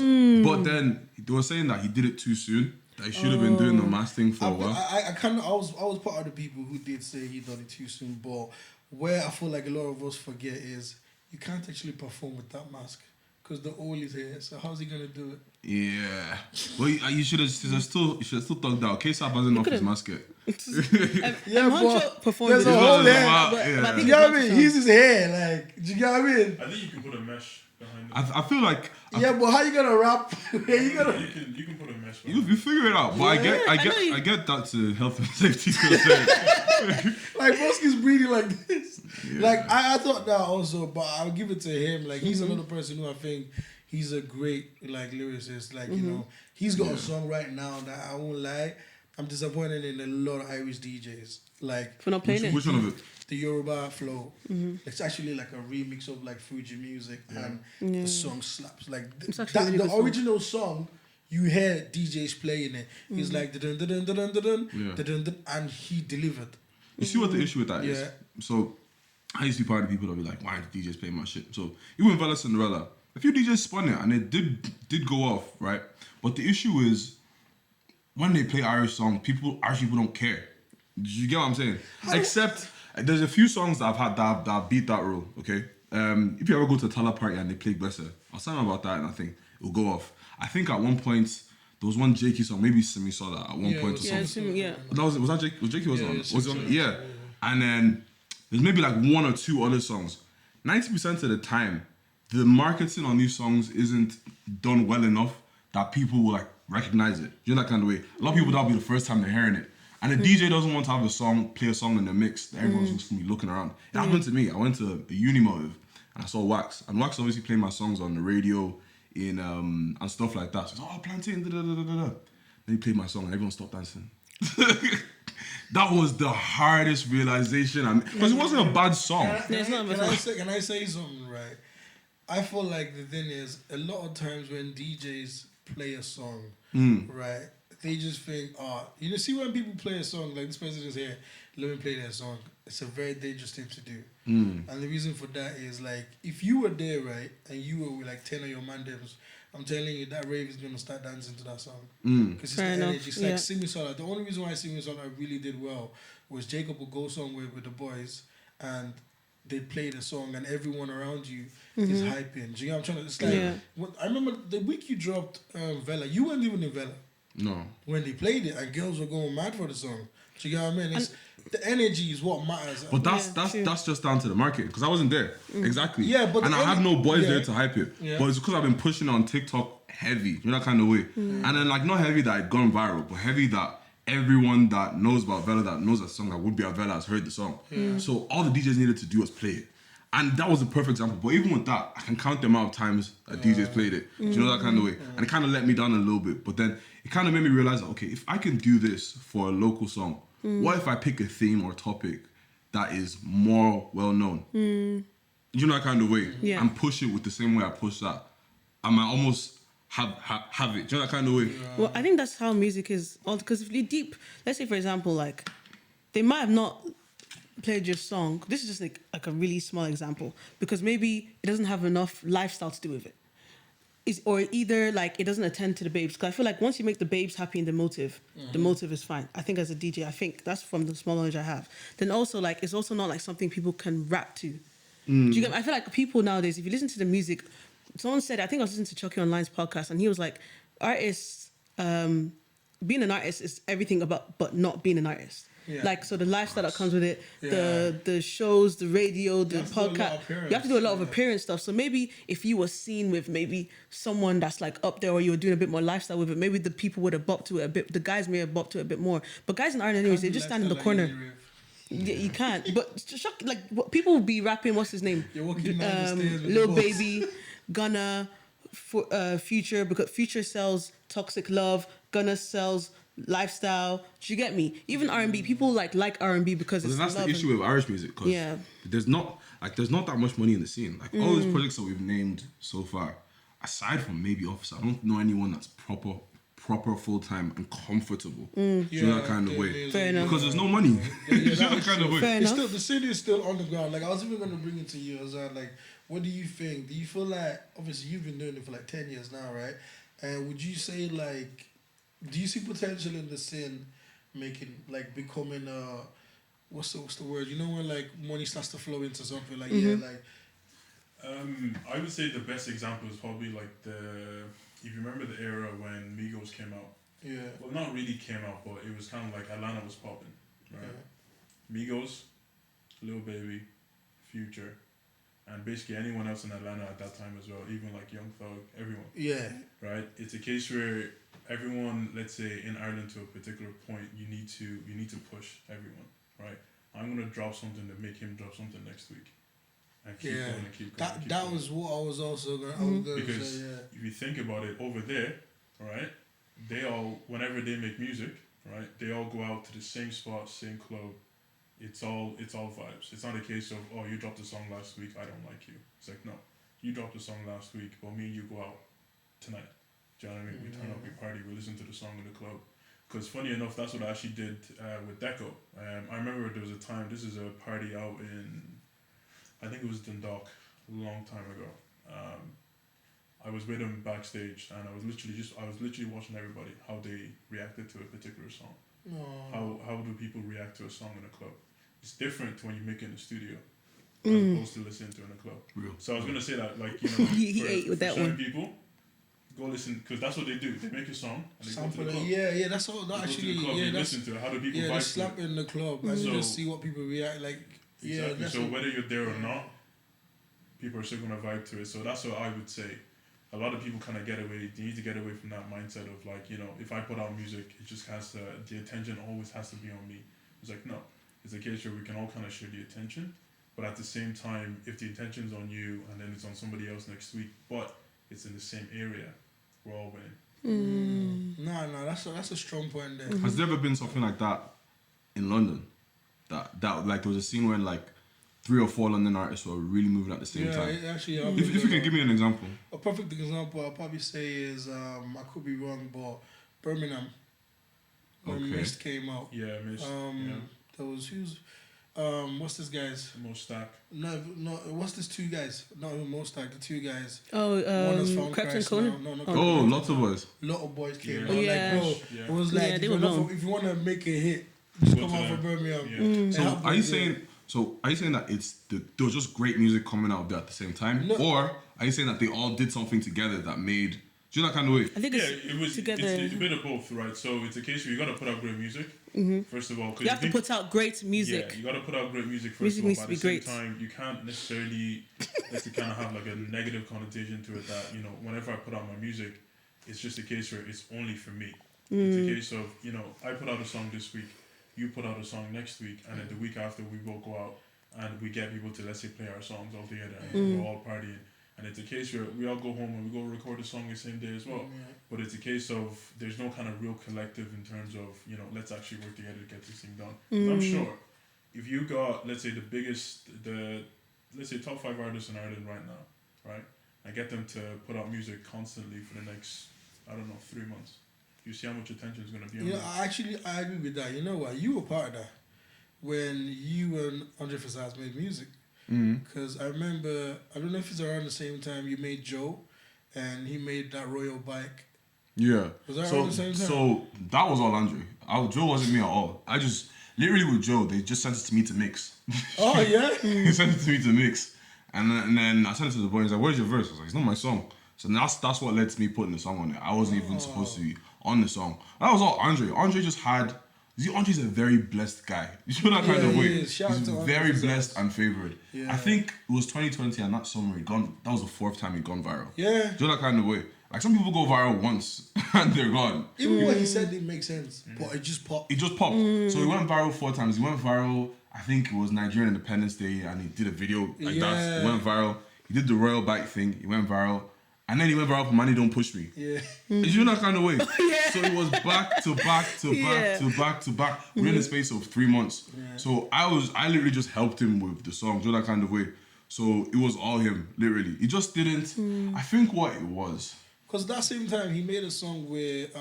but then they were saying that he did it too soon. That he should have been doing the mask thing for a while. I was part of the people who did say he done it too soon, but where I feel like a lot of us forget is you can't actually perform with that mask because the oil is here. So how's he gonna do it? Yeah. Well, you should have still thugged out. K-Sap hasn't off his could've- mask yet. but performed there's it. a whole It there. wasn't But I about- think You get what I it's mean? not He's his hair, like, do you get what I mean? I think you can put a mesh behind it. I feel like Yeah, but how you gonna rap? you gonna? You can put a mesh you behind it. figure it out. But I know. get that to health and safety concern. Like Bosky's breathing like this. Like I thought that also, but I'll give it to him. Like he's another person who I think he's a great like lyricist. Like you know, he's got a song right now that I won't lie. I'm disappointed in a lot of Irish DJs. Like For not playing it. Which one of it? the Yoruba flow. It's actually like a remix of like Fuji music, and the song slaps. Like It's actually a really the good song. original song, you hear DJs playing it. He's like dun dun dun dun dun dun Yeah. dun dun, and he delivered. You see what the issue with that is? Yeah. So, I used to be part of the people that be like, why are DJs playing my shit? So, even Vela Cinderella, a few DJs spun it and it did go off, right? But the issue is, when they play Irish songs, Irish people don't care. You get what I'm saying? Except, there's a few songs that I've had that beat that rule, okay? If you ever go to a Tala party and they play Blesser, I'll tell them about that and I think it'll go off. I think at one point, there was one Jakey song, maybe Simi saw that at one point or Yeah, something. yeah. Was that Jakey? Was Jakey was on? it's Was it on? Yeah. And then there's maybe like 1 or 2 other songs. 90% of the time, the marketing on these songs isn't done well enough that people will like recognize it. You know that kind of way. A lot of people that'll be the first time they're hearing it. And the DJ doesn't want to have play a song in the mix that everyone's just gonna be looking around. It happened to me. I went to a uni motive and I saw Wax. And Wax obviously played my songs on the radio in and stuff like that. So it's, oh, plantain, da da da da da. Then he played my song and everyone stopped dancing. That was the hardest realization, because it wasn't a bad song. Can I say something, right? I feel like the thing is, a lot of times when DJs play a song, right, they just think, see when people play a song, like this person is here, let me play that song. It's a very dangerous thing to do. And the reason for that is, like, if you were there, right, and you were with like 10 of your mandems, I'm telling you, that rave is going to start dancing to that song. Because it's the energy. It's like Simi Sola. The only reason why Simi Sola really did well was Jacob would go somewhere with the boys and they'd play the song and everyone around you is hyping. Do you know what I'm trying to... It's like... I remember the week you dropped Vela, you weren't even in Vela. No. When they played it and girls were going mad for the song. Do you know what I mean? The energy is what matters. But that's just down to the market, because I wasn't there. Exactly. Yeah, but and I had no boys there to hype it. Yeah. But it's because I've been pushing it on TikTok heavy, that kind of way. And then like not heavy that I'd gone viral, but heavy that everyone that knows about Vela, that knows that song, that would be a Vela, has heard the song. So all the DJs needed to do was play it. And that was a perfect example. But even with that, I can count the amount of times that DJs played it. Do you know that kind of way? And it kind of let me down a little bit. But then it kind of made me realize that, okay, if I can do this for a local song, what if I pick a theme or topic that is more well known? You know that kind of way? And push it with the same way I push that. I might almost have it. Do you know that kind of way? Well, I think that's how music is. Because if you deep, let's say for example, like they might have not played your song. This is just like a really small example, because maybe it doesn't have enough lifestyle to do with it. Or either like it doesn't attend to the babes. Because I feel like once you make the babes happy in the motive is fine. I think as a DJ, I think that's from the small knowledge I have. Then also like it's also not like something people can rap to. Do you get? I feel like people nowadays, if you listen to the music, someone said, I think I was listening to Chucky Online's podcast, and he was like, artists, being an artist is everything but not being an artist. Yeah. Like, so the lifestyle that comes with it, the shows, the radio, the podcast, you have to do a lot of appearance stuff. So maybe if you were seen with maybe someone that's like up there, or you were doing a bit more lifestyle with it, maybe the people would have bopped to it a bit, the guys may have bopped to it a bit more. But guys in art anyways, they just stand in the corner. Yeah, you can't. But like people will be rapping, what's his name? You're walking down the stairs with Lil Baby, Gunna, Future, because Future sells Toxic Love, Gunna sells lifestyle. Do you get me? Even R&B, people like R&B because it's that's the issue with Irish music, because there's not that much money in the scene. Like all these projects that we've named so far, aside from maybe Officer, I don't know anyone that's proper full-time and comfortable. Do you know that kind of way? Fair enough. Because there's no money. Do you know that kind of way? Fair enough. The city is still on the ground. Like I was even going to bring it to you as well. Like, what do you think? Do you feel like, obviously you've been doing it for like 10 years now, right? And would you say like, do you see potential in the scene becoming what's the word? You know when like money starts to flow into something like I would say the best example is probably like if you remember the era when Migos came out. Yeah. Well, not really came out, but it was kind of like Atlanta was popping, right? Yeah. Migos, Lil Baby, Future, and basically anyone else in Atlanta at that time as well, even like Young Thug, everyone. Yeah. Right? It's a case where everyone, let's say in Ireland to a particular point, you need to push everyone, right? I'm gonna drop something to make him drop something next week, and keep going. That was what I was also going to because say, if you think about it, over there, right? They all, whenever they make music, right? They all go out to the same spot, same club. It's all vibes. It's not a case of, oh, you dropped a song last week, I don't like you. It's like, no, you dropped a song last week, but me and you go out tonight. Do you know what I mean? We turn up, we party, we listen to the song in the club. Because funny enough, that's what I actually did with Deco. I remember there was a time, this is a party out in, I think it was Dundalk, a long time ago. I was with him backstage, and I was literally watching everybody, how they reacted to a particular song. How do people react to a song in a club? It's different when you make it in the studio, as opposed to listening to it in a club. Real. So I was gonna say that, like, you know, he ate with that certain one. People go listen, because that's what they do. They make a song and they go to the club. Yeah, that's all. That actually, they listen to it. How do people vibe? They slap it in the club and you just see what people react like. Exactly. So whether you're there or not, people are still gonna vibe to it. So that's what I would say. A lot of people kind of get away. They need to get away from that mindset of like, you know, if I put out music, it just has to. The attention always has to be on me. It's like, no. It's a case where we can all kind of share the attention, but at the same time, if the attention's on you and then it's on somebody else next week, but it's in the same area, we're all winning. No, that's a strong point there. Has there ever been something like that in London? That like there was a scene when like 3 or 4 London artists were really moving at the same time. Yeah, actually. If you can give me an example. A perfect example, I'll probably say is I could be wrong, but Birmingham. When Okay. Mixx came out. Yeah, There was what's this guy's? Most Stack. No, what's this 2 guys? Not even most like the 2 guys. Oh, One has found Crept and Christ Conan? now. No, not Oh, Crept and lots of Conan. boys. Lot of boys came Yeah. out. Yeah. Like, bro, Yeah. it was like Yeah, they if, were you're not known. if you want to make a hit, just Go come to out them. for Birmingham. Yeah. So And have are you them saying? So are you saying that there was just great music coming out there at the same time, No. or are you saying that they all did something together that made? Do you know that kind of way? I think Yeah, it's it was together. it's a bit of both, right? So it's a case where you gotta put out great music first of all. 'Cause you have to put out great music. Yeah, you gotta put out great music first Music of all. needs But to at be the same great. time, you can't necessarily let's kind of have like a negative connotation to it. That whenever I put out my music, it's just a case where it's only for me. It's a case of I put out a song this week, you put out a song next week, and then the week after we both go out and we get people to, let's say, play our songs all together and we're all partying. And it's a case where we all go home and we go record a song the same day as well. Yeah. But it's a case of there's no kind of real collective in terms of, let's actually work together to get this thing done. 'Cause I'm sure if you got, let's say, let's say top 5 artists in Ireland right now, right? And get them to put out music constantly for the next, 3 months. You see how much attention is going to be on You know, them. I agree with that. You know what? You were part of that when you and Andre Fasaz made music. Because I remember, I don't know if it's around the same time you made Joe, and he made that Royal Bike. Yeah. Was that so, around the same time? So that was all Andre. Joe wasn't me at all. I just literally with Joe, they just sent it to me to mix. Oh yeah. He sent it to me to mix, and then I sent it to the boy. He's like, "Where's your verse?" I was like, "It's not my song." So that's what led to me putting the song on it. I wasn't even supposed to be on the song. That was all Andre. Andre just had. Andre's a very blessed guy. You know that kind of he way. is. Shout out He's to Andre very Fasaz. blessed and favored. Yeah. I think it was 2020 and that summer he'd gone. That was the 4th time he'd gone viral. Yeah. Do you know that kind of way? Like some people go viral once and they're gone. Even what he said didn't make sense, but it just popped. It just popped. So he went viral 4 times. He went viral, I think it was Nigerian Independence Day, and he did a video like that. He went viral. He did the Royal Bike thing. He went viral. And then he went viral for Money Don't Push Me. Yeah. You know that kind of way. Yeah. So it was back to back to back to back to back within the space of 3 months. Yeah. So I literally just helped him with the song, you know that kind of way. So it was all him, literally. He just didn't. I think what it was. Because that same time he made a song with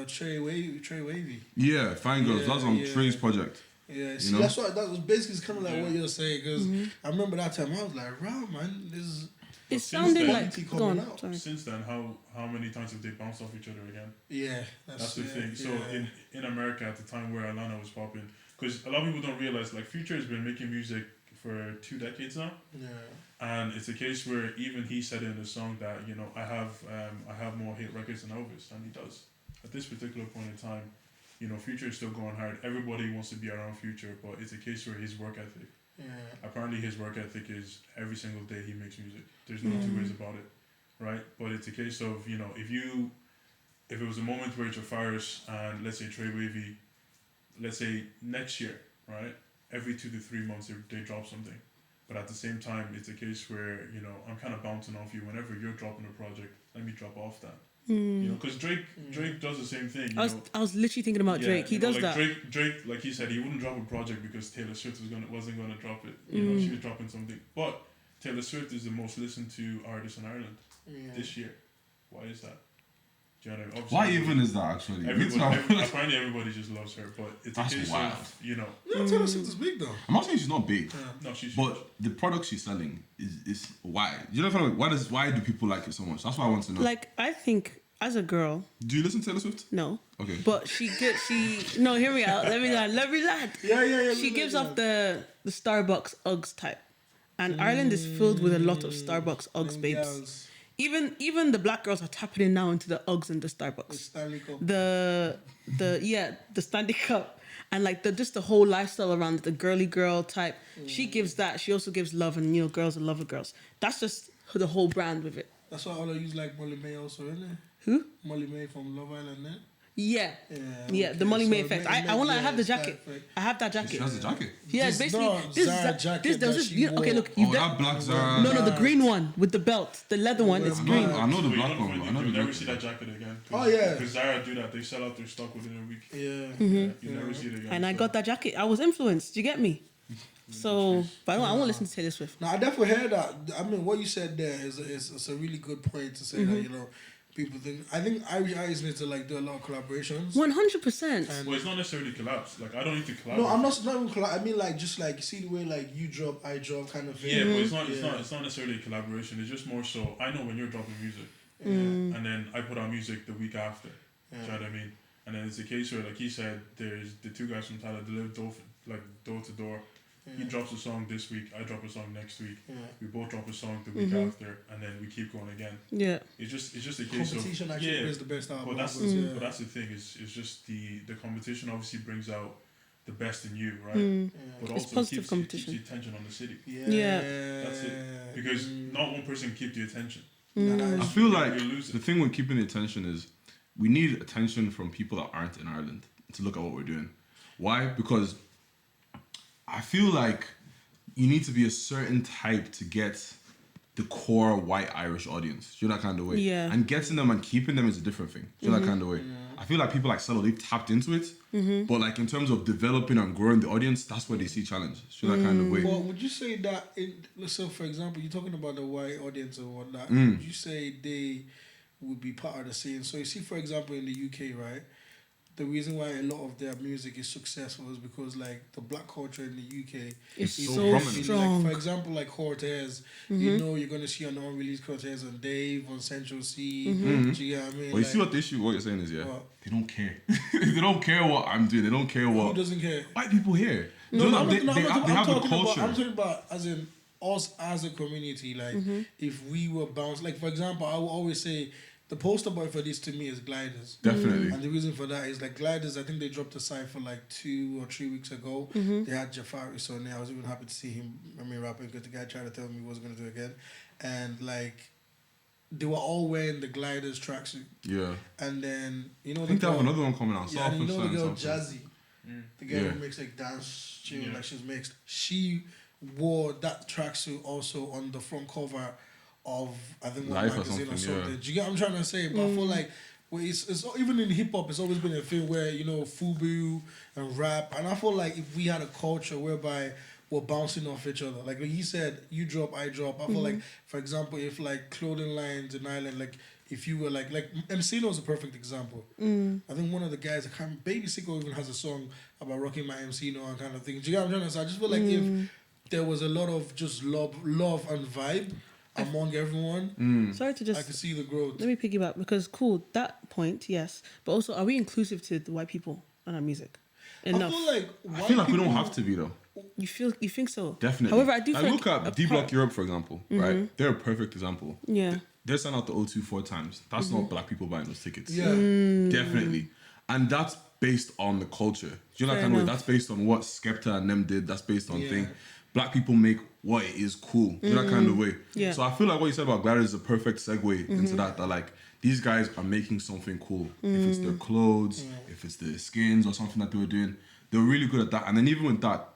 Trey Wavy. Yeah, Fine Girls. Yeah, That was on yeah. Trey's project. Yeah, see, know? that's what that was basically kind of like what you're saying. Because I remember that time I was like, "Wow, man, this is." It since sounded then- like. Quality Go coming on. out. Sorry. Since then, how many times have they bounced off each other again? Yeah, That's the yeah, thing. So yeah. in America at the time where Atlanta was popping, because a lot of people don't realize like Future has been making music for 2 decades now, Yeah. and it's a case where even he said in the song that I have more hit records than Elvis, and he does. At this particular point in time, Future is still going hard. Everybody wants to be around Future, but it's a case where his work ethic. Yeah. Apparently, his work ethic is every single day he makes music. There's no two ways about it, right? But it's a case of if it was a moment where Joe Faris and let's say Trey Wavy, let's say next year, right? Every 2 to 3 months they drop something, but at the same time it's a case where I'm kind of bouncing off you whenever you're dropping a project. Let me drop off that. Because Drake does the same thing. I was literally thinking about Drake. He does like that. Drake, like he said, he wouldn't drop a project because Taylor Swift wasn't gonna drop it. She was dropping something. But Taylor Swift is the most listened to artist in Ireland this year. Why is that? Do you know what I mean? Why Obviously, even is that actually? apparently everybody just loves her, but it's That's a case wild. of Yeah, Taylor Swift is big though. I'm not saying she's not big, no, she's but the product she's selling is why. You know why do people like it so much? That's what I want to know. Like, I think as a girl, Do you listen to Taylor Swift? no. Okay. But no, hear me out. Let me land. Yeah. She gives off the Starbucks Uggs type. And Ireland is filled with a lot of Starbucks Uggs babes. Girls, Even the black girls are tapping in now into the Uggs and the the Starbucks. Stanley Cup. The Standing Cup. And like just the whole lifestyle around it, the girly girl type. She gives that. She also gives love, and girls are love of girls. That's just the whole brand with it. That's why all I use like Molly May also, isn't it? Who? Molly May from Love Island, Yeah. okay. The Molly May So effect. it I want. I makes- have the it's that jacket. effect. I have that She jacket. has a jacket. Yeah, it's This basically not this. Zara jacket There was that this. she Okay, wore. look. Oh, that black Zara. No, the green one with the belt. The leather one. It's I green. I know the But black you know, one. But I know you'll the never see that jacket. jacket again. Oh, yeah. Because Zara do that. They sell out their stock within a week. Yeah. You never see it again. And I so- got that jacket. I was influenced. Do you get me? So, but I won't listen to Taylor Swift. Now I definitely heard that. I mean, what you said there is a really good point to say that people think. I think Irish artists need to like do a lot of collaborations. 100%. Well, it's not necessarily collapse. Like I don't need to collab. No, I'm not even I mean like just like see the way like you drop, I drop kind of thing. Yeah, but it's not necessarily a collaboration. It's just more so I know when you're dropping music, and then I put out music the week after. Do you know what I mean? And then it's a case where, like he said, there's the two guys from Tyler deliver door to door. He drops a song this week, I drop a song next week. We both drop a song the week after, and then we keep going again. Yeah. It's just a case Competition of actually brings the best out. But that's but that's the thing is just the competition obviously brings out the best in you, right? But It's also positive keeps competition. the attention on the city. Yeah. That's it. Because not one person can keep the attention. I feel like You lose it. the thing with keeping the attention is we need attention from people that aren't in Ireland to look at what we're doing. Why? Because I feel like you need to be a certain type to get the core white Irish audience. Do you know that kind of way? Yeah. And getting them and keeping them is a different thing. Do you know that kind of way? I feel like people like Salo, they've tapped into it. But like in terms of developing and growing the audience, that's where they see challenge. Do you know that kind of way? Well, would you say that so for example, you're talking about the white audience or whatnot, would you say they would be part of the scene? So you see, for example, in the UK, right? The reason why a lot of their music is successful is because like the black culture in the UK It's is so prominent. strong. Like, for example, like Cortez, you know, you're gonna see an unreleased Cortez on Dave on Central C. Do you get what I mean? Well, you see what the issue, what you're saying is, What? they don't care. They don't care what I'm doing. They don't care who what doesn't care? white people here. No, Do you know, I'm they not- they I'm not- have the I'm talking culture. I'm talking about as in us as a community. Like, if we were bounced, like for example, I will always say the poster boy for this to me is Gliders. Definitely. And the reason for that is like Gliders, I think they dropped a cypher like 2 or 3 weeks ago. They had Jafari on there. I was even happy to see him, rapping because the guy tried to tell me he wasn't going to do it again. And like, they were all wearing the Gliders tracksuit. Yeah. And then, you know, I think the they have girl- another one coming out. Yeah, and you know the girl something. Jazzy, the girl Yeah. who makes like dance tune, like she's mixed. She wore that tracksuit also on the front cover of I think one Life or magazine or something, something. yeah. Do you get what I'm trying to say? But I feel like it's even in hip hop, it's always been a thing where you know FUBU and rap, and I feel like if we had a culture whereby we're bouncing off each other, like he said, you drop, I drop. I feel like, for example, if like clothing lines in Ireland, like if you were like MCino is a perfect example. I think one of the guys, Baby Sicko even has a song about rocking my MCino and kind of thing. Do you get what I'm trying to say? I just feel like if there was a lot of just love and vibe among everyone, Sorry to I just could see the growth. let me piggyback because cool that point, yes, but also are we inclusive to the white people on our music? Enough. I feel like I feel like we don't have to be though. You think so? Definitely. However, I do like, feel look at D Block Europe, for example, right? They're a perfect example. Yeah. They're selling out the O2 4 times. That's not black people buying those tickets. Yeah. Definitely. And that's based on the culture. Do you know that Fair kind of way? enough. That's based on what Skepta and them did. That's based on Yeah. thing. Black people make what it is cool. Do you know that kind of way? Yeah. So I feel like what you said about Gliders is a perfect segue into that like these guys are making something cool. If it's their clothes, if it's their skins or something that they were doing, they're really good at that. And then even with that,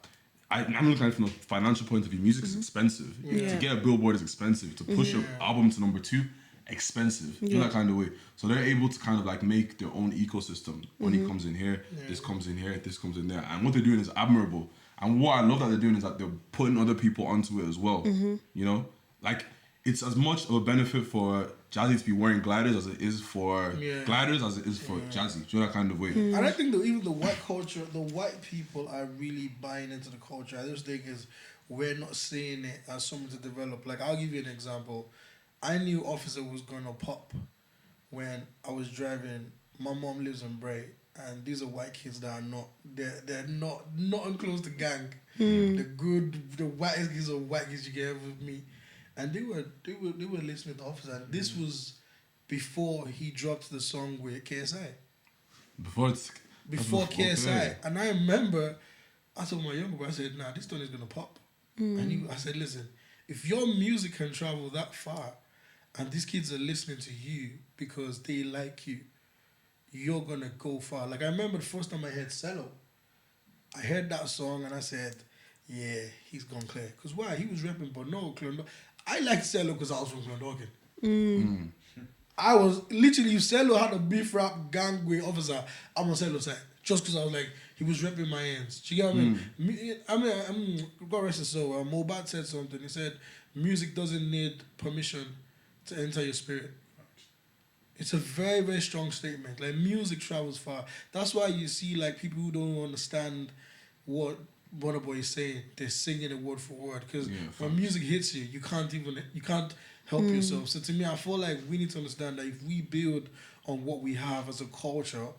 I'm looking at it from a financial point of view. Music is expensive. Yeah. To get a billboard is expensive. To push your album to number 2, expensive. Do you know that kind of way? So they're able to kind of like make their own ecosystem. Money comes in here, this comes in here, this comes in there. And what they're doing is admirable. And what I love that they're doing is that they're putting other people onto it as well. You know? Like, it's as much of a benefit for Jazzy to be wearing gliders as it is for gliders as it is for Jazzy. Do you know that kind of way? And I think that even the white culture, the white people are really buying into the culture. I just think is we're not seeing it as something to develop. Like I'll give you an example. I knew Officer was gonna pop when I was driving. My mom lives in Bray, and these are white kids that are not they're not close to gang. The whitest kids are white kids you can ever meet. And they were listening to Officer, and this was before he dropped the song with KSI. Before KSI, okay. and I remember I told my younger brother, I said, "Nah, this one is gonna pop." And I said, "Listen, if your music can travel that far, and these kids are listening to you because they like you, you're gonna go far. Like I remember the first time I heard Cello, I heard that song and I said, yeah, he's gone clear. Cause why? He was rapping, but no, Clondalkin. I liked Cello because I was from Clondalkin. I was literally, if Cello had a beef rap gangway officer, I'm on Cello's side. Just because I was like, he was repping my ends. Do you get what I mean? God rest his soul. Mobat said something. He said, music doesn't need permission to enter your spirit. It's a very, very strong statement. Like, music travels far. That's why you see, like, people who don't understand what Burna Boy is saying, they're singing it word for word. Because when music hits you, you can't help yourself. So to me, I feel like we need to understand that if we build on what we have as a culture,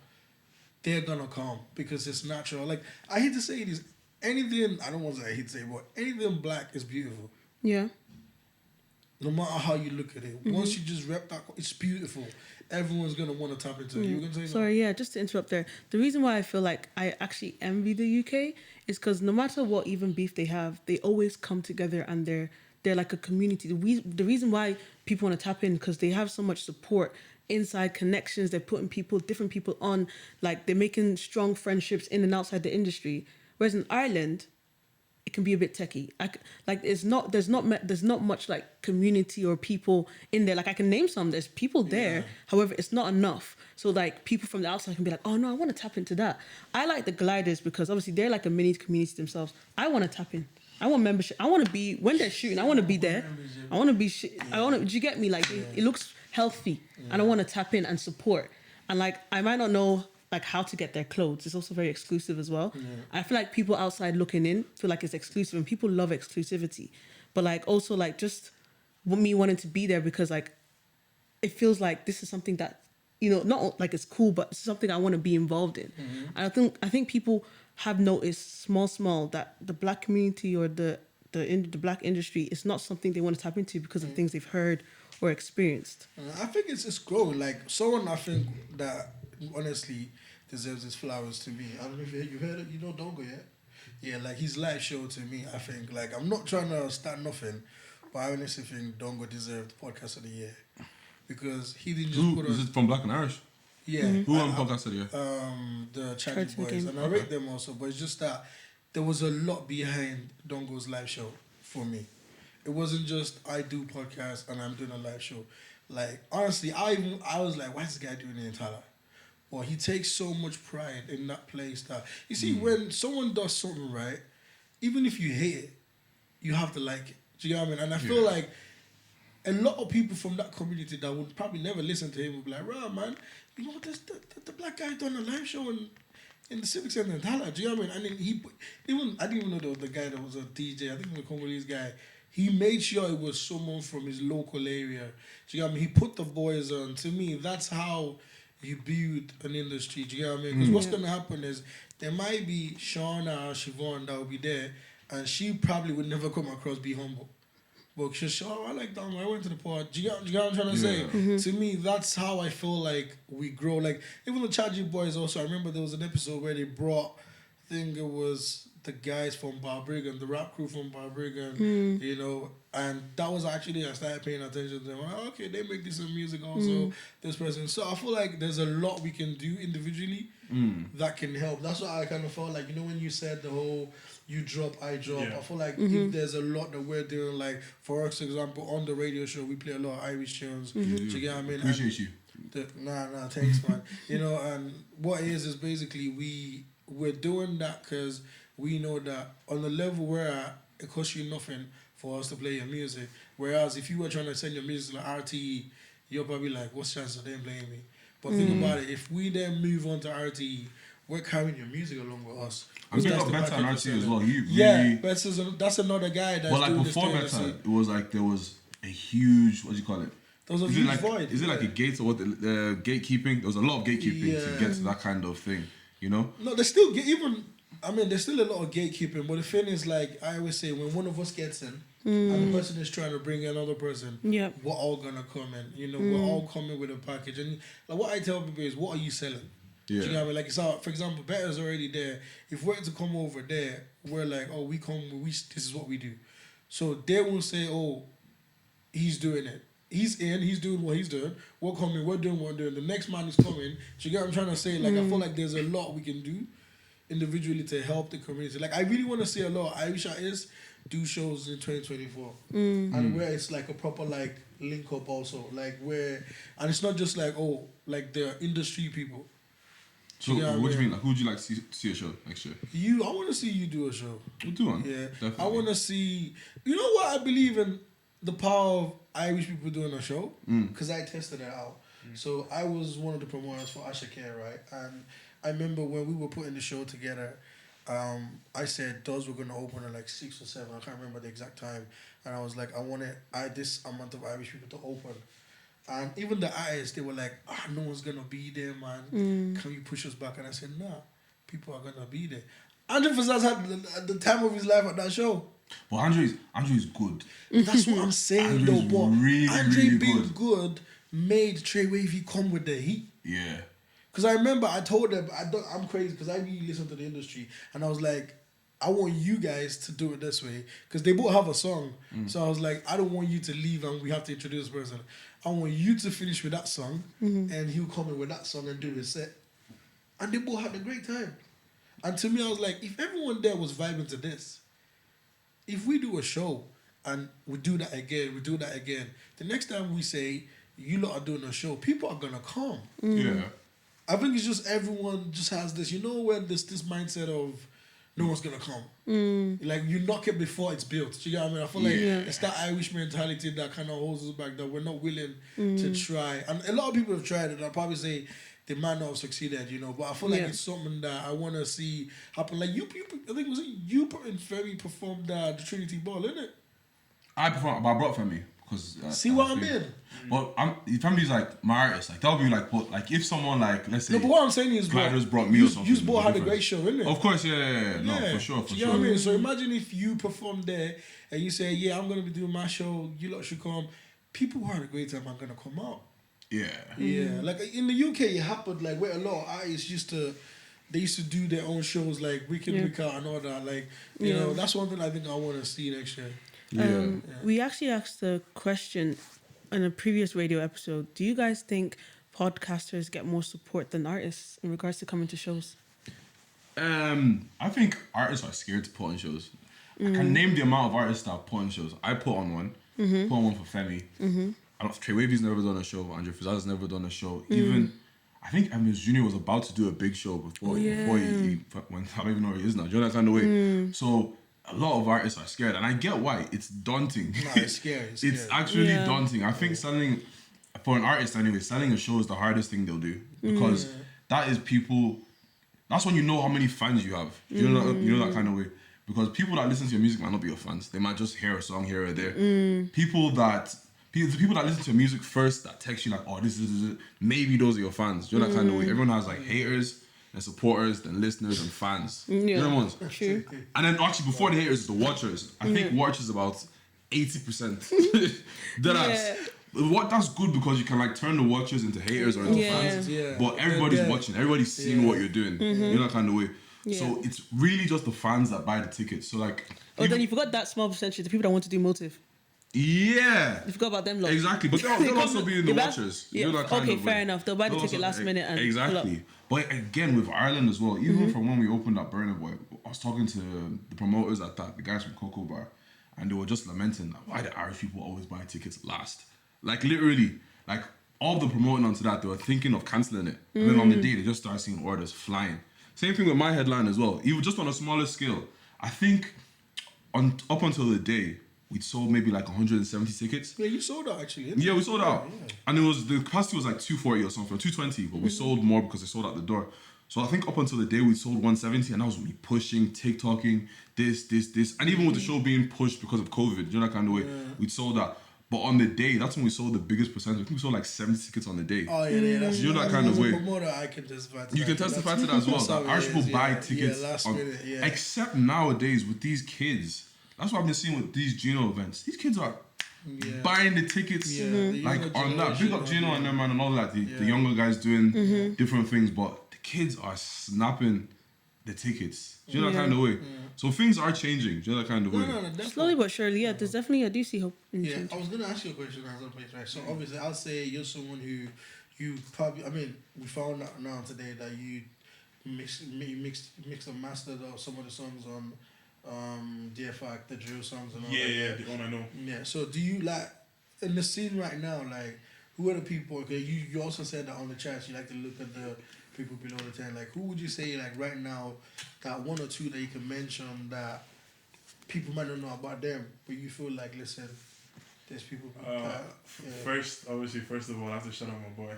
they're gonna come because it's natural. Like, I hate to say this, anything, I don't want to say I hate to say, but anything black is beautiful. Yeah. No matter how you look at it. Once you just rep that, it's beautiful. Everyone's gonna want to tap into it. You were gonna say Sorry, yeah, just to interrupt there. The reason why I feel like I actually envy the UK is because no matter what even beef they have, they always come together and they're like a community. The reason why people want to tap in because they have so much support, inside connections. They're putting different people on. Like, they're making strong friendships in and outside the industry. Whereas in Ireland, it can be a bit techie. There's not much like community or people in there. Like, I can name some. There's people there. However, it's not enough. So like, people from the outside can be like, oh no, I want to tap into that. I like the Gliders because obviously they're like a mini community themselves. I want to tap in. I want membership. I want to be, when they're shooting, I want to be there. I want to be. Do you get me? Like, it looks healthy, and I want to tap in and support. And like, I might not know like how to get their clothes. It's also very exclusive as well. I feel like people outside looking in feel like it's exclusive, and people love exclusivity. But like, also like, just me wanting to be there because like, it feels like this is something that, you know, not like it's cool, but it's something I want to be involved in. And I think people have noticed small that the black community or the black industry is not something they want to tap into because of things they've heard or experienced. I think it's growing. Like, someone I think that honestly deserves his flowers to me. I don't know if you've heard it. You know Dongo, yeah? Yeah, like his live show to me, I think, like, I'm not trying to start nothing, but I honestly think Dongo deserved Podcast of the Year. Because he didn't just put on... Is it from Black and Irish? Yeah. Who won Podcast of the Year? The Charity Boys. And I rate them also, but it's just that there was a lot behind Dongo's live show for me. It wasn't just I do podcast and I'm doing a live show. Like, honestly, I was like, why is this guy doing it in Tala? Well, he takes so much pride in that place that... You see, when someone does something right, even if you hate it, you have to like it. Do you know what I mean? And I feel like a lot of people from that community that would probably never listen to him would be like, right, man, you know, the black guy done a live show in the Civic Center in Tala. Do you know what I mean? And then I didn't even know there was the guy that was a DJ. I think he was a Congolese guy. He made sure it was someone from his local area. Do you know what I mean? He put the boys on. To me, that's how you build an industry. Do you know what I mean? Because what's going to happen is there might be Shauna or Siobhan that will be there, and she probably would never come across Be Humble. But she's I like that one. I went to the pod. Do you get what I'm trying to say? To me, that's how I feel like we grow. Like, even the Chaji Boys also, I remember there was an episode where they brought, I think it was the guys from Barbrigan, the rap crew from Barbrigan, you know, and that was actually, I started paying attention to them. I'm like, okay, they make this in music also, this person. So I feel like there's a lot we can do individually that can help. That's what I kind of felt like, you know, when you said the whole, you drop, I drop, I feel like if there's a lot that we're doing, like, for example, on the radio show, we play a lot of Irish tunes. Do you get what I mean? Appreciate you. Nah, thanks, man. You know, and what it is basically we're doing that because we know that on the level we're at, it costs you nothing for us to play your music. Whereas if you were trying to send your music to RTE, you're probably like, what's the chance of them playing me? But think about it, if we then move on to RTE, we're carrying your music along with us. I'm getting up Beta and RTE as well. That's another guy that's like doing before this Beta, it was like there was a huge, what do you call it? There was a huge void. Is it like a gate or what? The gatekeeping? There was a lot of gatekeeping to get to that kind of thing, you know? No, there's still there's still a lot of gatekeeping, but the thing is, like I always say, when one of us gets in and the person is trying to bring another person, we're all gonna come in. You know, we're all coming with a package. And like what I tell people is, what are you selling? Yeah. Do you know what I mean? Like, so, for example, Better's already there. If we're to come over there, we're like, oh, this is what we do. So they will say, oh, he's doing it. he's in, he's doing what he's doing. We're coming, we're doing what we're doing. The next man is coming. Do you get what I'm trying to say? Like, I feel like there's a lot we can do individually to help the community. Like, I really want to see a lot of Irish artists do shows in 2024. And where it's like a proper, like, link up also. Like, where, and it's not just like, oh, like the industry people. So what do you mean? Like, who would you like to see a show next year? I want to see you do a show. We'll do one. Yeah. Definitely. I want to see, you know what, I believe in the power of Irish people doing a show. Because I tested it out. So I was one of the promoters for Asha Care, right? And I remember when we were putting the show together, I said doors were going to open at like 6 or 7. I can't remember the exact time. And I was like, I wanted this amount of Irish people to open. And even the artists, they were like, no one's going to be there, man. Can you push us back? And I said, nah, people are going to be there. Andre Fazaz had the time of his life at that show. But Andre is good. That's what I'm saying, though. But really, Andre really being good made Trey Wavy come with the heat. Yeah. Because I remember I told them, I'm crazy because I really listen to the industry. And I was like, I want you guys to do it this way. Because they both have a song. So I was like, I don't want you to leave and we have to introduce this person. I want you to finish with that song. And he'll come in with that song and do his set. And they both had a great time. And to me, I was like, if everyone there was vibing to this, if we do a show and we do that again, the next time we say, you lot are doing a show, people are going to come. Yeah. I think it's just everyone just has this, you know, when this mindset of no one's going to come. Like, you knock it before it's built. Do you get what I mean? I feel like it's that Irish mentality that kind of holds us back, that we're not willing to try. And a lot of people have tried it. I'll probably say they might not have succeeded, you know, but I feel like it's something that I want to see happen. Like, you I think it was you and Ferry performed the Trinity Ball, isn't it? I performed, but I brought Femi. Because, see what I mean? But Femi's like my artist. Like, that would be like, but like if someone like, let's say, No, but what I'm saying is, Gliders brought me or something. You both had a great show, innit? Of course, yeah. No, for sure. You know what I mean? So imagine if you perform there and you say, yeah, I'm going to be doing my show, you lot should come. People who had a great time are going to come out. Yeah. Yeah. Like in the UK, it happened like where a lot of artists used to do their own shows like week in, week out and all that. Like, you know, that's one thing I think I want to see next year. We actually asked the question in a previous radio episode. Do you guys think podcasters get more support than artists in regards to coming to shows? I think artists are scared to put on shows. I can name the amount of artists that have put on shows. I put on one. Put on one for Femi. I don't, Trey Wavy's never done a show. Andre Fazaz has never done a show. Even I think Ms. Jr. was about to do a big show before he when I don't even know where he is now. Do you know that kind of way? So a lot of artists are scared, and I get why. It's daunting. No, it's scary. It's actually daunting. I think selling, for an artist anyway, selling a show is the hardest thing they'll do, because that is people. That's when you know how many fans you have. You know that kind of way. Because people that listen to your music might not be your fans. They might just hear a song here or there. People that listen to your music first, that text you like, oh, this is it. Maybe those are your fans. You know that kind of way. Everyone has like haters and supporters, then listeners and fans. You know what I mean? True. And then actually before the haters, the watchers. I think watchers about 80%. That's good because you can like turn the watchers into haters or into fans. Yeah. But everybody's watching. Everybody's seeing what you're doing. You know that kind of way. Yeah. So it's really just the fans that buy the tickets. So like, then you forgot that small percentage, the people that want to do motive. Yeah. You forgot about them lot. Exactly. But they'll also be in the watchers. Yeah. Okay, fair enough. They'll buy the ticket last minute and exactly. But again, with Ireland as well, even from when we opened up Burner Boy, I was talking to the promoters at that, the guys from Cocoa Bar, and they were just lamenting that why the Irish people always buy tickets last. Like literally, like all the promoting onto that, they were thinking of cancelling it. And then on the day, they just started seeing orders flying. Same thing with my headline as well. Even just on a smaller scale, I think up until the day, we'd sold maybe like 170 tickets. Yeah, you sold out actually. Yeah, we sold out. Yeah. And the capacity was like 240 or something, 220, but we sold more because they sold out the door. So I think up until the day we sold 170, and that was me pushing, TikToking, this. And even with the show being pushed because of COVID, you know that kind of way, we'd sold out. But on the day, that's when we sold the biggest percentage. I think we sold like 70 tickets on the day. Oh, yeah, that's you know that kind of way. Promoter, I can testify to you that. can testify to that as well. That Irish people buy tickets. Last minute, except nowadays with these kids. That's what I've been seeing with these Gino events. These kids are buying the tickets like on that. Big up Gino and them, man, and all that. The younger guys doing different things, but the kids are snapping the tickets. Do you know that kind of way? So things are changing. Do you know that kind of way? No, definitely. Slowly but surely, yeah. There's definitely, I do see hope in Yeah, change. I was gonna ask you a question as a place, right? So obviously, I'll say you're someone who you probably. I mean, we found out now today that you mixed and mastered some of the songs on DFAC, the drill songs and all that. Yeah, the one I know. Yeah. So do you like in the scene right now? Like, who are the people? Okay, you also said that on the chat you like to look at the people below the 10. Like, who would you say like right now that one or two that you can mention that people might not know about them, but you feel like listen, there's people. First of all, I have to shout out my boy,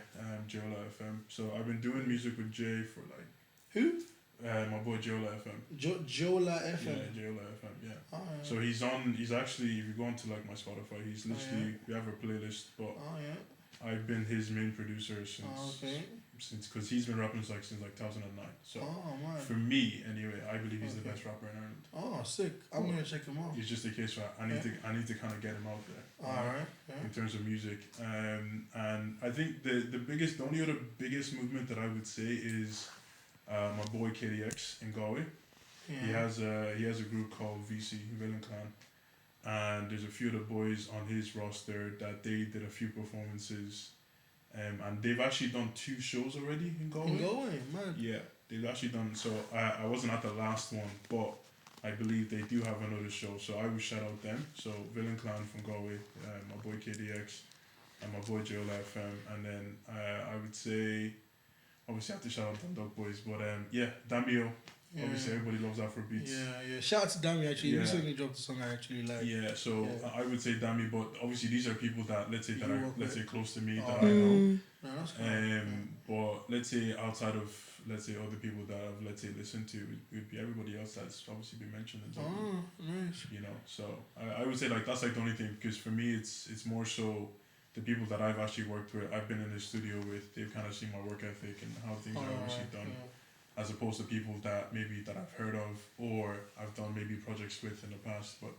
Jola FM. So I've been doing music with Jay for like Who? my boy Jola FM. Jola FM. Yeah, Jola FM. Yeah. Oh, yeah. So he's actually, if you go onto like my Spotify, he's literally, we have a playlist, but Oh yeah. I've been his main producer since, because he's been rapping since 2009. So Oh man. for me, anyway, I believe he's the best rapper in Ireland. Oh, sick. I'm gonna check him out. It's just a case where I need to kind of get him out there. Alright. In terms of music, and I think the only other biggest movement that I would say is my boy KDX in Galway. Yeah. He has a group called VC Villain Clan, and there's a few of the boys on his roster that they did a few performances, and they've actually done 2 shows already in Galway. Man. Yeah, they've actually done. So I wasn't at the last one, but I believe they do have another show. So I would shout out them. So Villain Clan from Galway, my boy KDX, and my boy Joel FM, and then I would say, obviously I have to shout out them Dog Boys, but yeah, Damio. Yeah. Obviously everybody loves Afro beats. Yeah. Shout out to Dami actually. He Yeah. recently dropped a song I actually like. Yeah, so Yeah. I would say Dami, but obviously these are people that let's say You work with. close to me Oh. that I know. No, that's cool. But let's say outside of other people that I've listened to would be everybody else that's obviously been mentioned in Dublin. Oh, nice. You know, so I would say like that's like the only thing, because for me it's more so the people that I've actually worked with, I've been in the studio with, they've kind of seen my work ethic and how things are obviously done, as opposed to people that I've heard of or I've done maybe projects with in the past, but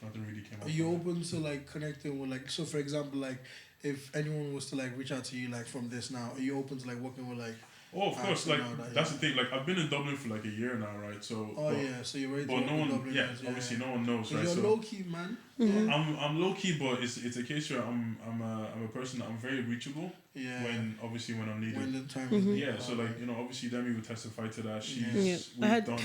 nothing really came up. Are you from it. open to like connecting with like, so for example, like if anyone was to like reach out to you like from this now, are you open to like working with like? Oh, of course, like that, that's the thing. Like I've been in Dublin for like a year now, right? So. Oh yeah, so you're ready to But work no with one, Dubliners, obviously no one knows, right? You're So low key, man. I'm low key, but it's a case where I'm a person that I'm very reachable. Yeah. When I'm needed. When the time is Yeah, so like obviously Demi would testify to that. Yeah. We've done.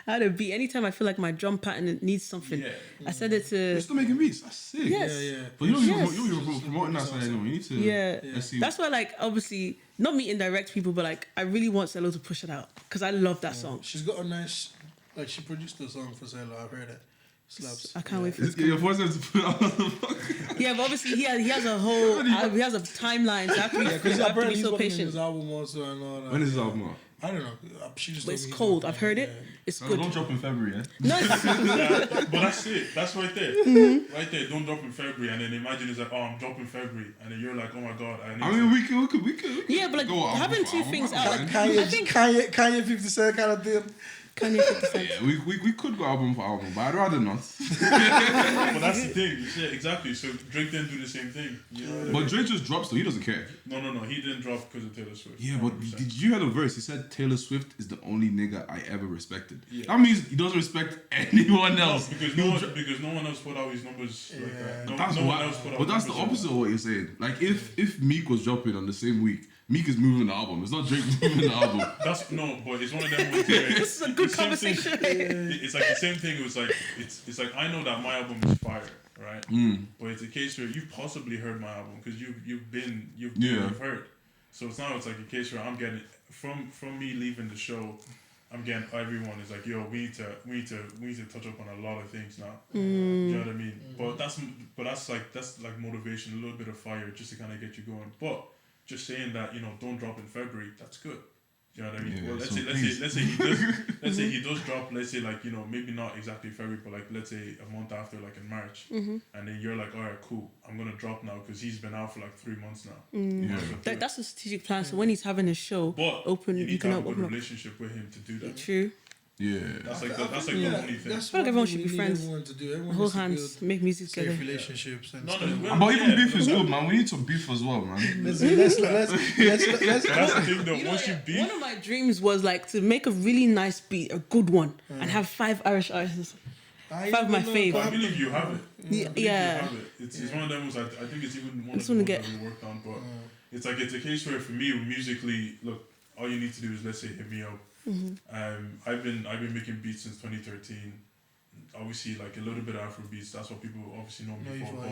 I had a beat. Anytime I feel like my drum pattern needs something, Yeah. I send it to. You're still making beats. That's sick. Yes. Yeah. But you don't Yes. even promoting that side anymore. You need to. Yeah. Let's see. That's why, like, obviously, not me indirect people, but like, I really want Cello to push it out because I love that song. She's got a nice, like she produced a song for Sailor. I've heard it. Slaps. I can't wait for it to You're come. forcing to put out. Yeah, but obviously he has a whole he has a timeline. So I have to be, Because I have to apparently be he's so working in patient. his album also and all that. When is his album out? I don't know. She just But told it's me he's cold. working I've heard on it. It's No, good. don't drop in February, yeah? No, But that's it. That's right there. Right there. Don't drop in February, and then imagine it's like, oh, I'm dropping February, and then you're like, oh my god, I mean, we could. yeah, but like go album having for two album, things I'm out. fine. Like, Kanye, I think Kanye 50 Cent kind of thing. Kanye 50 Cent. Yeah, we could go album for album, but I'd rather not. But that's the thing. Yeah, exactly. So Drake didn't do the same thing. You know what I mean? But Drake just drops, though. He doesn't care. No. He didn't drop because of Taylor Swift. Yeah, but 100%. did you hear the verse? He said Taylor Swift is the only nigga I ever respected. Yeah. That means he doesn't respect anyone No, else. because no one else put out his numbers like that. No, That's no one why, else put out. but that's the numbers like opposite of what you're saying. Like if Meek was dropping on the same week, Meek is moving the album. It's not Drake moving the album. That's no, but it's one of them ones where This is a good the same thing- conversation. It's like the same thing. It was like it's like I know that my album is fire, right? But it's a case where you've possibly heard my album because you've heard. So it's like a case where I'm getting from me leaving the show. I'm getting everyone is like, yo, we need to touch up on a lot of things now. You know what I mean? But that's like motivation, a little bit of fire just to kind of get you going. But just saying that, don't drop in February, that's good. You know what I mean? Yeah, well, let's so say he does drop, let's say like, maybe not exactly February, but like let's say a month after, like in March, and then you're like, all right, cool, I'm gonna drop now because he's been out for like 3 months now. Yeah. That's a strategic plan. So when he's having a show, But you you can have a good open up. relationship with him to do that. True. Yeah. That's like the only thing. That's I feel like one everyone thing should we be need friends. everyone to do. Everyone Hold needs to hands, build make music safe together. relationships and No, stuff. no, But even yeah, beef is good, man. We need some beef as well, man. Let's That's the thing, though. You know, Once you yeah, beef, one of my dreams was like to make a really nice beat, a good one, and have 5 Irish artists. Five of my fave. I believe you have it. I believe you Yeah. have it. It's one of them ones. I think it's even one of Just the wanna ones get- that we worked on. But it's a case where for me musically, look, all you need to do is let's say hit me up. I've been making beats since 2013. Obviously, like a little bit of Afro beats. That's what people obviously know me for. But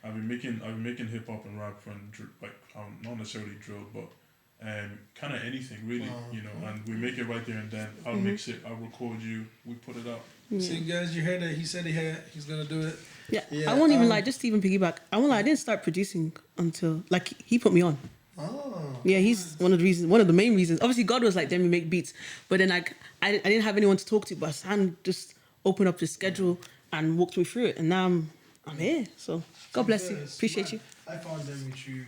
I've been making hip hop and rap and not necessarily drill, but kind of anything really, you know. And we make it right there and then. I'll mix it. I'll record you. We put it up. See, guys, you heard that he said he's gonna do it. Yeah, I won't even lie. Just to even piggyback, I won't lie. I didn't start producing until like he put me on. Oh, Yeah, he's one of the main reasons. Obviously, God was like, "Let me make beats," but then like I didn't have anyone to talk to. But Sam just opened up his schedule and walked me through it, and now I'm here. So God bless you. Appreciate you. I found them with you.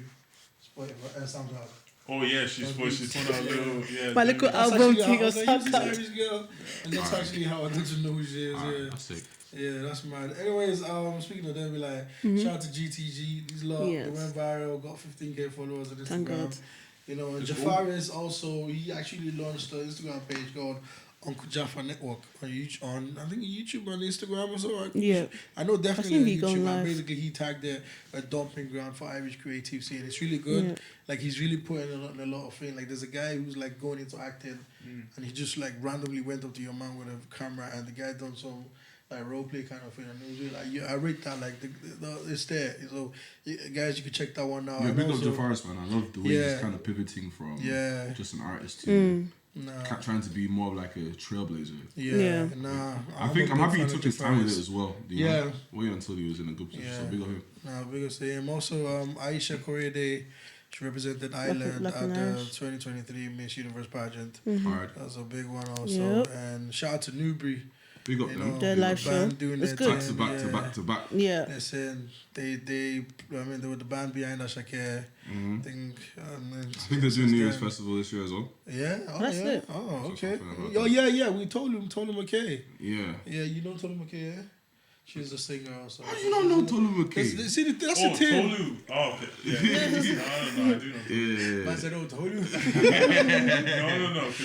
Spotify, SoundCloud. Oh yeah, she's put out a little My little That's album actually thing how I or was like, who's this something. Irish girl? And that's actually how I got to know who she is. Alright, Yeah. that's sick. Yeah, that's mad. Anyways, speaking of them, we like shout out to GTG. These lot, Yes. they went viral, got 15K followers on Instagram. Thank God. You know, and It's Jafaris also, he actually launched an Instagram page called Uncle Jaffa Network on YouTube, I think YouTube on Instagram or so. Yeah. I know I've definitely seen on he going YouTube. And live. basically, he tagged a dumping ground for Irish creative scene. It's really good. Yeah. Like he's really putting a lot of things. Like there's a guy who's like going into acting, and he just like randomly went up to your man with a camera, and the guy done some like role play kind of thing, and it was really like, yeah, I rate that, like it's there. So guys, you can check that one out. Yeah, And big up also- Jafaris, man. I love the way he's kind of pivoting from just an artist to trying to be more of like a trailblazer. Yeah. I'm happy he took his time with it as well. You know? Yeah. Wait until he was in a good position. So big up him. Big up to him. Also, Aisha Correa, she represented Ireland Lucky at the Irish. 2023 Miss Universe pageant. Alright. That's a big one also. Yep. And shout out to Newbury. Big up You them. know, Their the live show. band doing It's their good. thing, To back. Yeah. Listen, they were the band behind Ashake. I think they're doing New Year's Festival this year as well. Yeah, That's yeah. it. Oh, So okay. something about Oh, that. yeah. We told him okay. Yeah. Yeah, you know Tolu McKay, yeah? She's a singer also. How you don't know Tolu McKay? See, that's Oh, the thing. Tolu. Oh, okay. Yeah. No, I do know. Yeah. Man said, oh, Tolu. No, because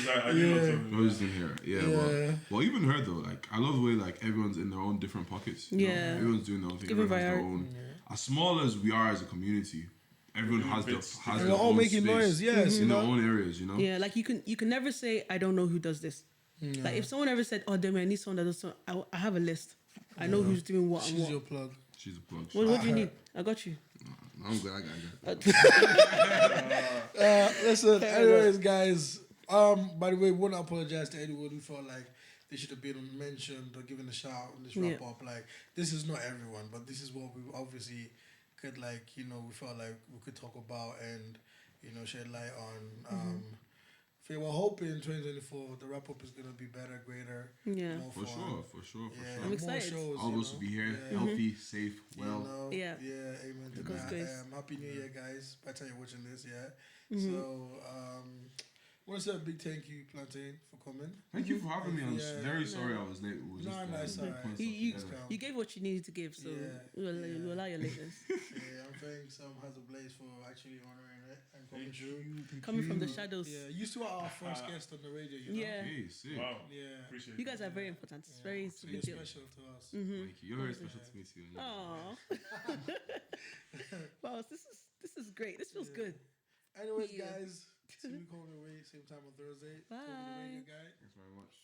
I do know Tolu. I was in here. Yeah. Well, even her though, like I love the way like everyone's in their own different pockets. You know? Yeah. Everyone's doing their own thing. Given Everyone has their variety. own. As small as we are as a community, everyone has They're their all own making space noise, yes. in You their know? own areas. You know. Yeah, like you can never say I don't know who does this. Like if someone ever said, "Oh, damn, I need someone that does," I have a list. I know who's doing what and She's what. your plug. She's a plug. What do you need? I got you. I'm good. I got it. Listen, anyways, guys. By the way, we want to apologize to anyone who felt like they should have been mentioned or given a shout in this wrap up. Like, this is not everyone, but this is what we obviously could, like, you know, we felt like we could talk about and, you know, shed light on. We're hoping 2024 the wrap up is gonna be better, greater, Yeah. more For fun. sure. Yeah, I'm more excited. shows, All you of us know? will be here, Yeah. healthy, safe, You well. know? Yeah. Amen to God's that. grace. Happy New Year, guys. By the time you're watching this, So, I want to say a big thank you, Plantain, for coming. Thank you for having me. I'm Yeah. very sorry I was late. It was No, just, no, it's putting alright. stuff You together. you gave what you needed to give, so we'll allow your lateness. I'm thanking some has a Blaze for actually honoring it and coming through. Coming from the shadows. Yeah, you two are our first guest on the radio, you know? Yeah. Hey, sick. Wow. Yeah. Appreciate You it. guys are very important. It's very it's a You're big deal. special to us. Thank you. You're very special to me too. Aww. Wow, this is great. This feels good. Anyways, Yeah. guys, see you coming away same time on Thursday. Bye. Toby the Radio Guy. Thanks very much.